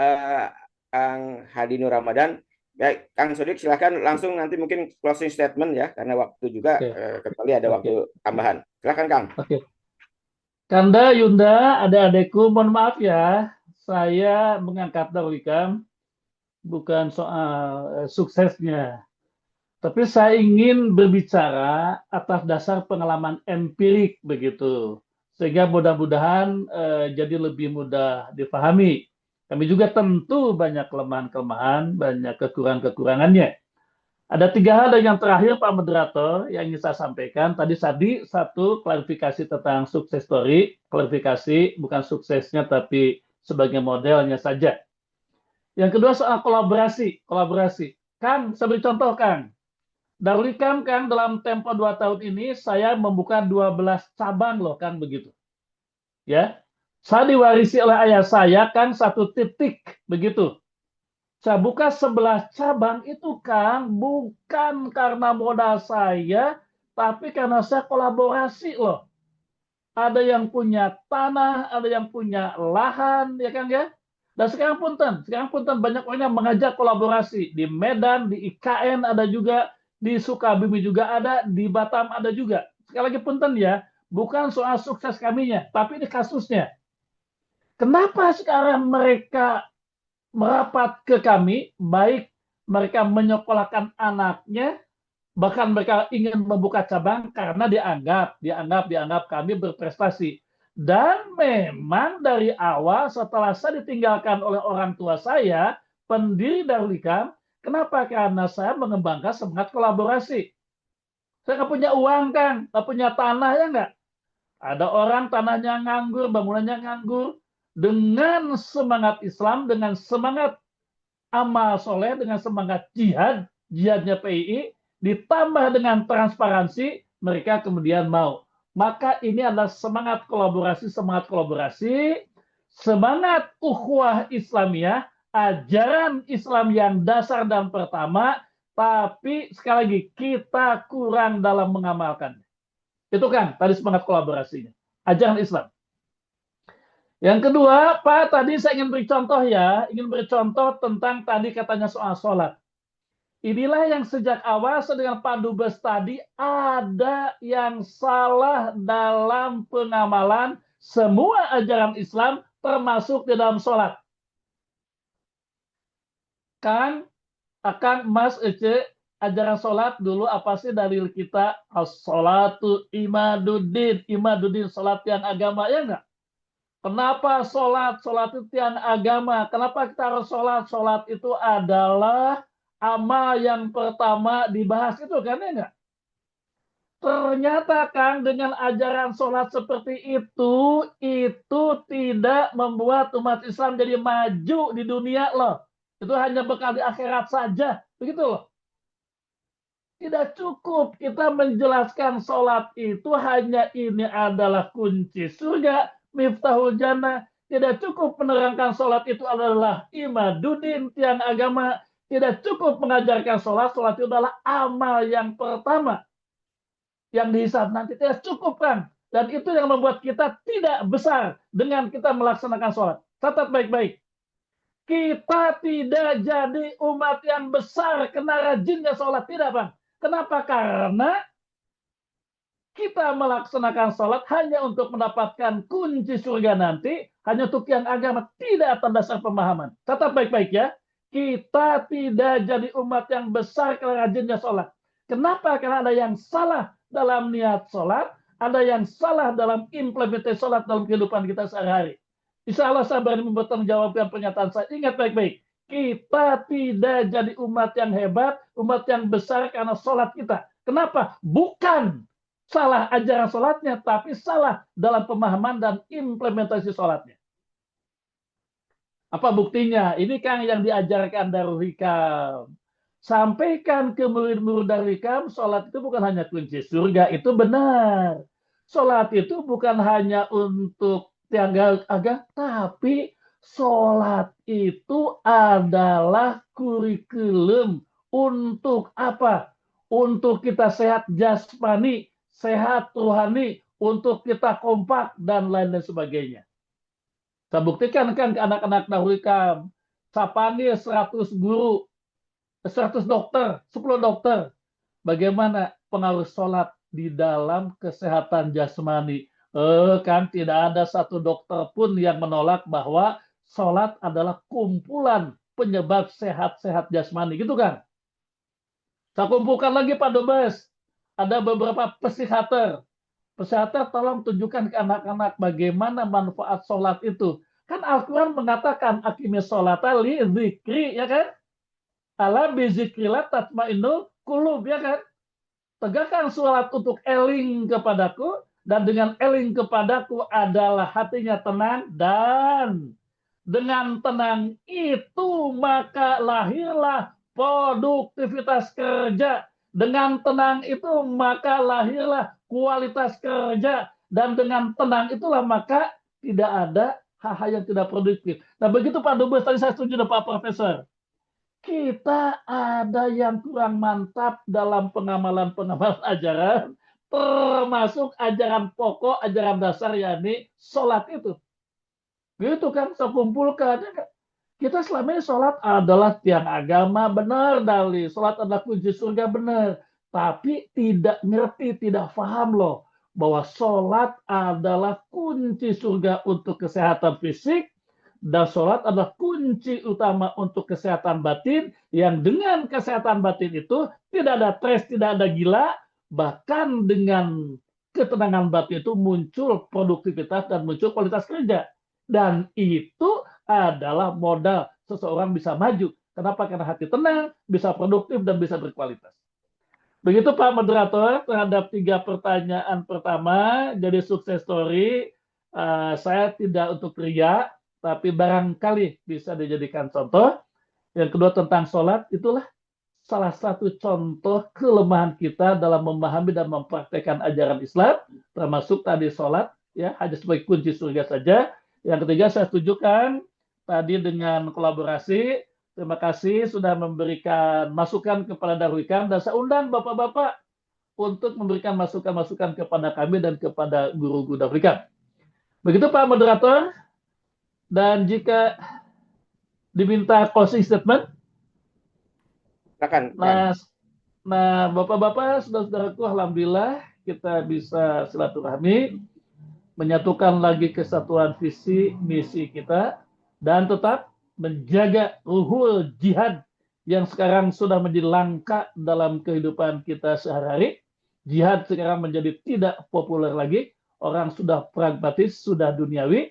Kang Hadi Nur Ramadan. Baik, Kang Sodik silakan langsung nanti mungkin closing statement ya, karena waktu juga kecuali ada waktu tambahan. Silakan Kang. Oke. Kanda, Yunda, adik-adikku, mohon maaf ya, saya mengangkat Darul Hikam bukan soal suksesnya, tapi saya ingin berbicara atas dasar pengalaman empirik begitu, sehingga mudah-mudahan jadi lebih mudah dipahami. Kami juga tentu banyak kelemahan-kelemahan, banyak kekurangan-kekurangannya. Ada 3 hal, dan yang terakhir Pak Moderator yang ingin saya sampaikan. Tadi satu klarifikasi tentang sukses story, klarifikasi bukan suksesnya tapi sebagai modelnya saja. Yang kedua soal kolaborasi. Kang, saya beri contoh Kang. Darul Hikam Kang, dalam tempo 2 tahun ini saya membuka 12 cabang loh Kang, begitu. Ya. Saya diwarisi oleh ayah saya Kang 1 titik begitu. Saya buka 11 cabang itu Kang, bukan karena modal saya, tapi karena saya kolaborasi loh. Ada yang punya tanah, ada yang punya lahan, ya Kang ya. Dan sekarang punten banyak orang yang mengajak kolaborasi. Di Medan, di IKN ada juga, di Sukabumi juga ada, di Batam ada juga. Sekali lagi punten ya, bukan soal sukses kaminya, tapi ini kasusnya. Kenapa sekarang mereka merapat ke kami, baik mereka menyekolahkan anaknya, bahkan mereka ingin membuka cabang karena dianggap kami berprestasi. Dan memang dari awal setelah saya ditinggalkan oleh orang tua saya, pendiri Darul Hikam, kenapa? Karena saya mengembangkan semangat kolaborasi. Saya nggak punya uang kan, nggak punya tanah ya nggak. Ada orang tanahnya nganggur, bangunannya nganggur. Dengan semangat Islam, dengan semangat amal soleh, dengan semangat jihadnya PII, ditambah dengan transparansi, mereka kemudian mau. Maka ini adalah semangat kolaborasi, semangat ukhuwah Islamiyah, ajaran Islam yang dasar dan pertama, tapi sekali lagi kita kurang dalam mengamalkan. Itu kan tadi semangat kolaborasinya, ajaran Islam. Yang kedua, Pak, tadi saya ingin beri contoh tentang tadi katanya soal sholat. Inilah yang sejak awal dengan Pak Dubes tadi ada yang salah dalam pengamalan semua ajaran Islam termasuk di dalam sholat. Kan, Mas Ece, ajaran sholat dulu apa sih dalil kita? As-sholatu imaduddin, sholat yang agama, ya enggak? Kenapa sholat? Sholat itu tiang agama. Kenapa kita harus sholat? Sholat itu adalah amal yang pertama dibahas, itu kan ya enggak? Ternyata Kang, dengan ajaran sholat seperti itu tidak membuat umat Islam jadi maju di dunia loh. Itu hanya bekal di akhirat saja. Begitu loh. Tidak cukup kita menjelaskan sholat itu hanya ini adalah kunci surga, miftahul jannah. Tidak cukup menerangkan sholat itu adalah imaduddin, tiang agama. Tidak cukup mengajarkan sholat itu adalah amal yang pertama yang dihisab nanti. Tidak cukup kan? Dan itu yang membuat kita tidak besar dengan kita melaksanakan sholat. Catat baik-baik. Kita tidak jadi umat yang besar kena rajinnya sholat. Tidak, Bang. Kenapa? Karena kita melaksanakan sholat hanya untuk mendapatkan kunci surga nanti, hanya untuk yang agama, tidak atas dasar pemahaman. Catat baik-baik ya. Kita tidak jadi umat yang besar karena rajinnya sholat. Kenapa? Karena ada yang salah dalam niat sholat, ada yang salah dalam implementasi sholat dalam kehidupan kita sehari-hari. Insya Allah saya berani bertanggung jawabkan pernyataan saya. Ingat baik-baik. Kita tidak jadi umat yang hebat, umat yang besar karena sholat kita. Kenapa? Bukan salah ajaran sholatnya, tapi salah dalam pemahaman dan implementasi sholatnya. Apa buktinya? Ini Kang yang diajarkan Darul Hikam. Sampaikan ke murid-murid Darul Hikam, sholat itu bukan hanya kunci surga, itu benar. Sholat itu bukan hanya untuk tiang agama, tapi sholat itu adalah kurikulum untuk apa? Untuk kita sehat jasmani, sehat rohani, untuk kita kompak, dan lain sebagainya. Saya buktikan kan ke anak-anak Darul Hikam. Saya panggil 100 guru, 100 dokter, 10 dokter. Bagaimana pengaruh sholat di dalam kesehatan jasmani? Kan tidak ada satu dokter pun yang menolak bahwa sholat adalah kumpulan penyebab sehat-sehat jasmani. Gitu kan? Saya kumpulkan lagi Pak Dubes. Ada beberapa psikiater. Psikiater tolong tunjukkan ke anak-anak bagaimana manfaat sholat itu. Kan Al-Quran mengatakan akimis sholata li zikri, ya kan? Ala bizikrillah tatma'innul qulub, ya kan? Tegakkan sholat untuk eling kepadaku, dan dengan eling kepadaku adalah hatinya tenang, dan dengan tenang itu maka lahirlah produktivitas kerja. Dengan tenang itu maka lahirlah kualitas kerja. Dan dengan tenang itulah maka tidak ada hal-hal yang tidak produktif. Nah begitu Pak Dubes, tadi saya setuju dengan Pak Profesor. Kita ada yang kurang mantap dalam pengamalan-pengamalan ajaran, termasuk ajaran pokok, ajaran dasar, yakni sholat itu. Gitu kan, saya kumpulkan. Kita selama ini sholat adalah tiang agama, benar Dali. Sholat adalah kunci surga, benar. Tapi tidak ngerti, tidak paham loh. Bahwa sholat adalah kunci surga untuk kesehatan fisik. Dan sholat adalah kunci utama untuk kesehatan batin. Yang dengan kesehatan batin itu tidak ada stres, tidak ada gila. Bahkan dengan ketenangan batin itu muncul produktivitas dan muncul kualitas kerja. Dan itu adalah modal seseorang bisa maju. Kenapa? Karena hati tenang, bisa produktif, dan bisa berkualitas. Begitu Pak Moderator terhadap 3 pertanyaan pertama. Jadi sukses story. Saya tidak untuk ria, tapi barangkali bisa dijadikan contoh. Yang kedua tentang sholat, itulah salah satu contoh kelemahan kita dalam memahami dan mempraktekkan ajaran Islam, termasuk tadi sholat, ya hanya sebagai kunci surga saja. Yang ketiga saya setujukan tadi dengan kolaborasi. Terima kasih sudah memberikan masukan kepada Darul Hikam, dan saya undang Bapak-Bapak untuk memberikan masukan-masukan kepada kami dan kepada guru-guru Darul Hikam. Begitu Pak Moderator. Dan jika diminta closing statement, silakan. Nah Bapak-Bapak, saudara-saudaraku, alhamdulillah kita bisa silaturahmi, menyatukan lagi kesatuan visi misi kita, dan tetap menjaga ruhul jihad yang sekarang sudah menjadi langka dalam kehidupan kita sehari-hari. Jihad sekarang menjadi tidak populer lagi, orang sudah pragmatis, sudah duniawi,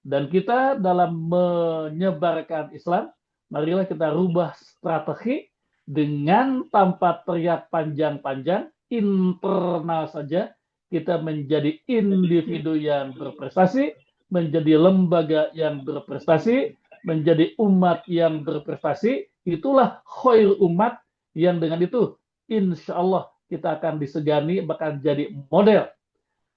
dan kita dalam menyebarkan Islam, marilah kita rubah strategi dengan tanpa teriak panjang-panjang, internal saja, kita menjadi individu yang berprestasi, menjadi lembaga yang berprestasi, menjadi umat yang berprestasi. Itulah khair umat yang dengan itu insya Allah kita akan disegani, bakal jadi model.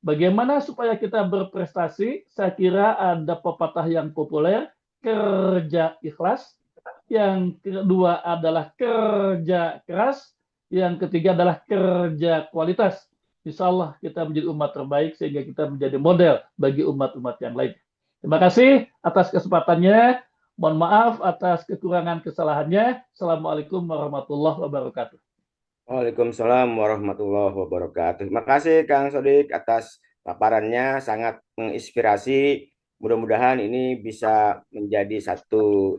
Bagaimana supaya kita berprestasi? Saya kira ada pepatah yang populer, kerja ikhlas. Yang kedua adalah kerja keras. Yang ketiga adalah kerja kualitas. Insya Allah kita menjadi umat terbaik sehingga kita menjadi model bagi umat-umat yang lain. Terima kasih atas kesempatannya. Mohon maaf atas kekurangan kesalahannya. Assalamualaikum warahmatullahi wabarakatuh. Waalaikumsalam warahmatullahi wabarakatuh. Terima kasih Kang Sodik atas paparannya, sangat menginspirasi. Mudah-mudahan ini bisa menjadi satu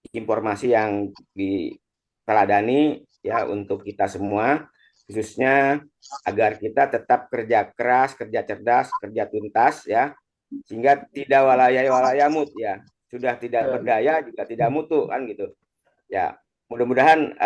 informasi yang diteladani ya untuk kita semua, khususnya agar kita tetap kerja keras, kerja cerdas, kerja tuntas ya, sehingga tidak walayamut ya. Sudah tidak berdaya juga tidak mutu kan gitu. Ya, mudah-mudahan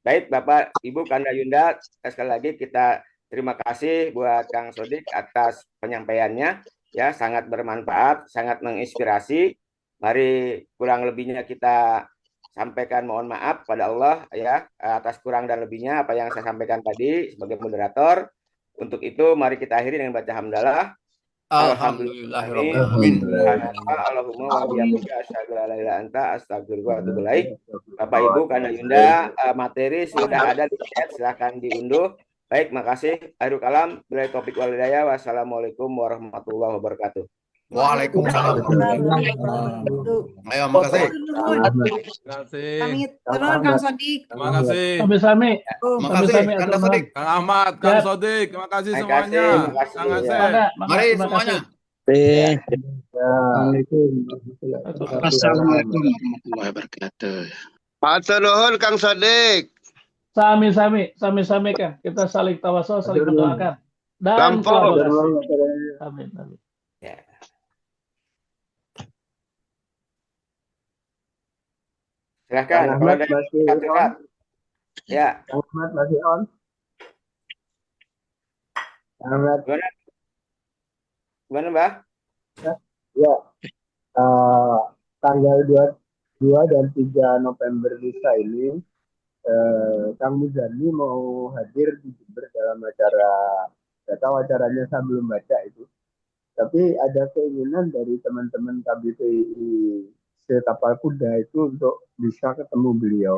baik Bapak Ibu Kanda Yunda, sekali lagi kita terima kasih buat Kang Sodik atas penyampaiannya ya, sangat bermanfaat, sangat menginspirasi. Mari kurang lebihnya kita sampaikan mohon maaf pada Allah ya atas kurang dan lebihnya apa yang saya sampaikan tadi sebagai moderator. Untuk itu mari kita akhiri dengan baca hamdalah. Alhamdulillahirrahmanirrahim. Allahumma wa bihamdika asyhadu an la ilaha illa anta astaghfiruka wa atubu ilaik. Bapak Ibu Kanda Yunda, materi sudah ada di chat, silahkan diunduh. Baik, makasih. Akhirul kalam, billahi taufiq wal hidayah. Wassalamualaikum warahmatullahi wabarakatuh. Waalaikumsalam. Ayo, makasih. Terima kasih. Pamit. Turun Kang Sodik. Terima kasih. Sami-sami. Makasih, Kanda Sodik. Kang Ahmad, Kang Sodik, terima kasih semuanya. Kang Asep. Mari semuanya. Assalamualaikum warahmatullahi wabarakatuh. Matur nuhun Kang Sodik. Sami-sami kan. Kita saling tawasul, saling mendoakan. Dan kolaborasi. Amin. Ya. Silakan. Kalau ada kata-kata. Ya. Ahmad masih on. Ahmad. Gimana, Mbak? Ya. Tanggal 2 dan 3 November lusa ini Kang Muzani mau hadir di Jember dalam acara, tidak tahu acaranya saya belum baca itu. Tapi ada keinginan dari teman-teman KBPI Setapal Kuda itu untuk bisa ketemu beliau.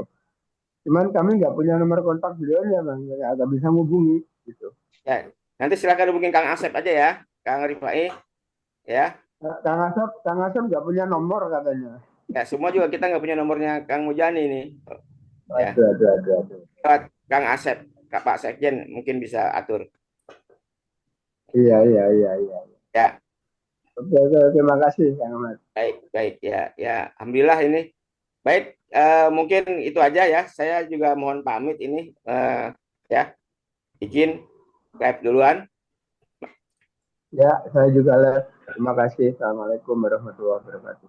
Cuman kami nggak punya nomor kontak beliaunya, Bang. Nggak bisa menghubungi gitu. Ya, nanti silakan hubungin Kang Asep aja ya, Kang Rifai. Ya. Kang Asep nggak punya nomor katanya. Ya, semua juga kita nggak punya nomornya Kang Mujani nih. Ya. Aduh. Kang Asep, Pak Sekjen mungkin bisa atur. Iya. Ya. Oke, terima kasih Kang Ahmad. Baik ya. Alhamdulillah ini. Baik, mungkin itu aja ya. Saya juga mohon pamit ini ya. Izin live duluan. Ya, saya juga live. Terima kasih. Assalamualaikum warahmatullahi wabarakatuh.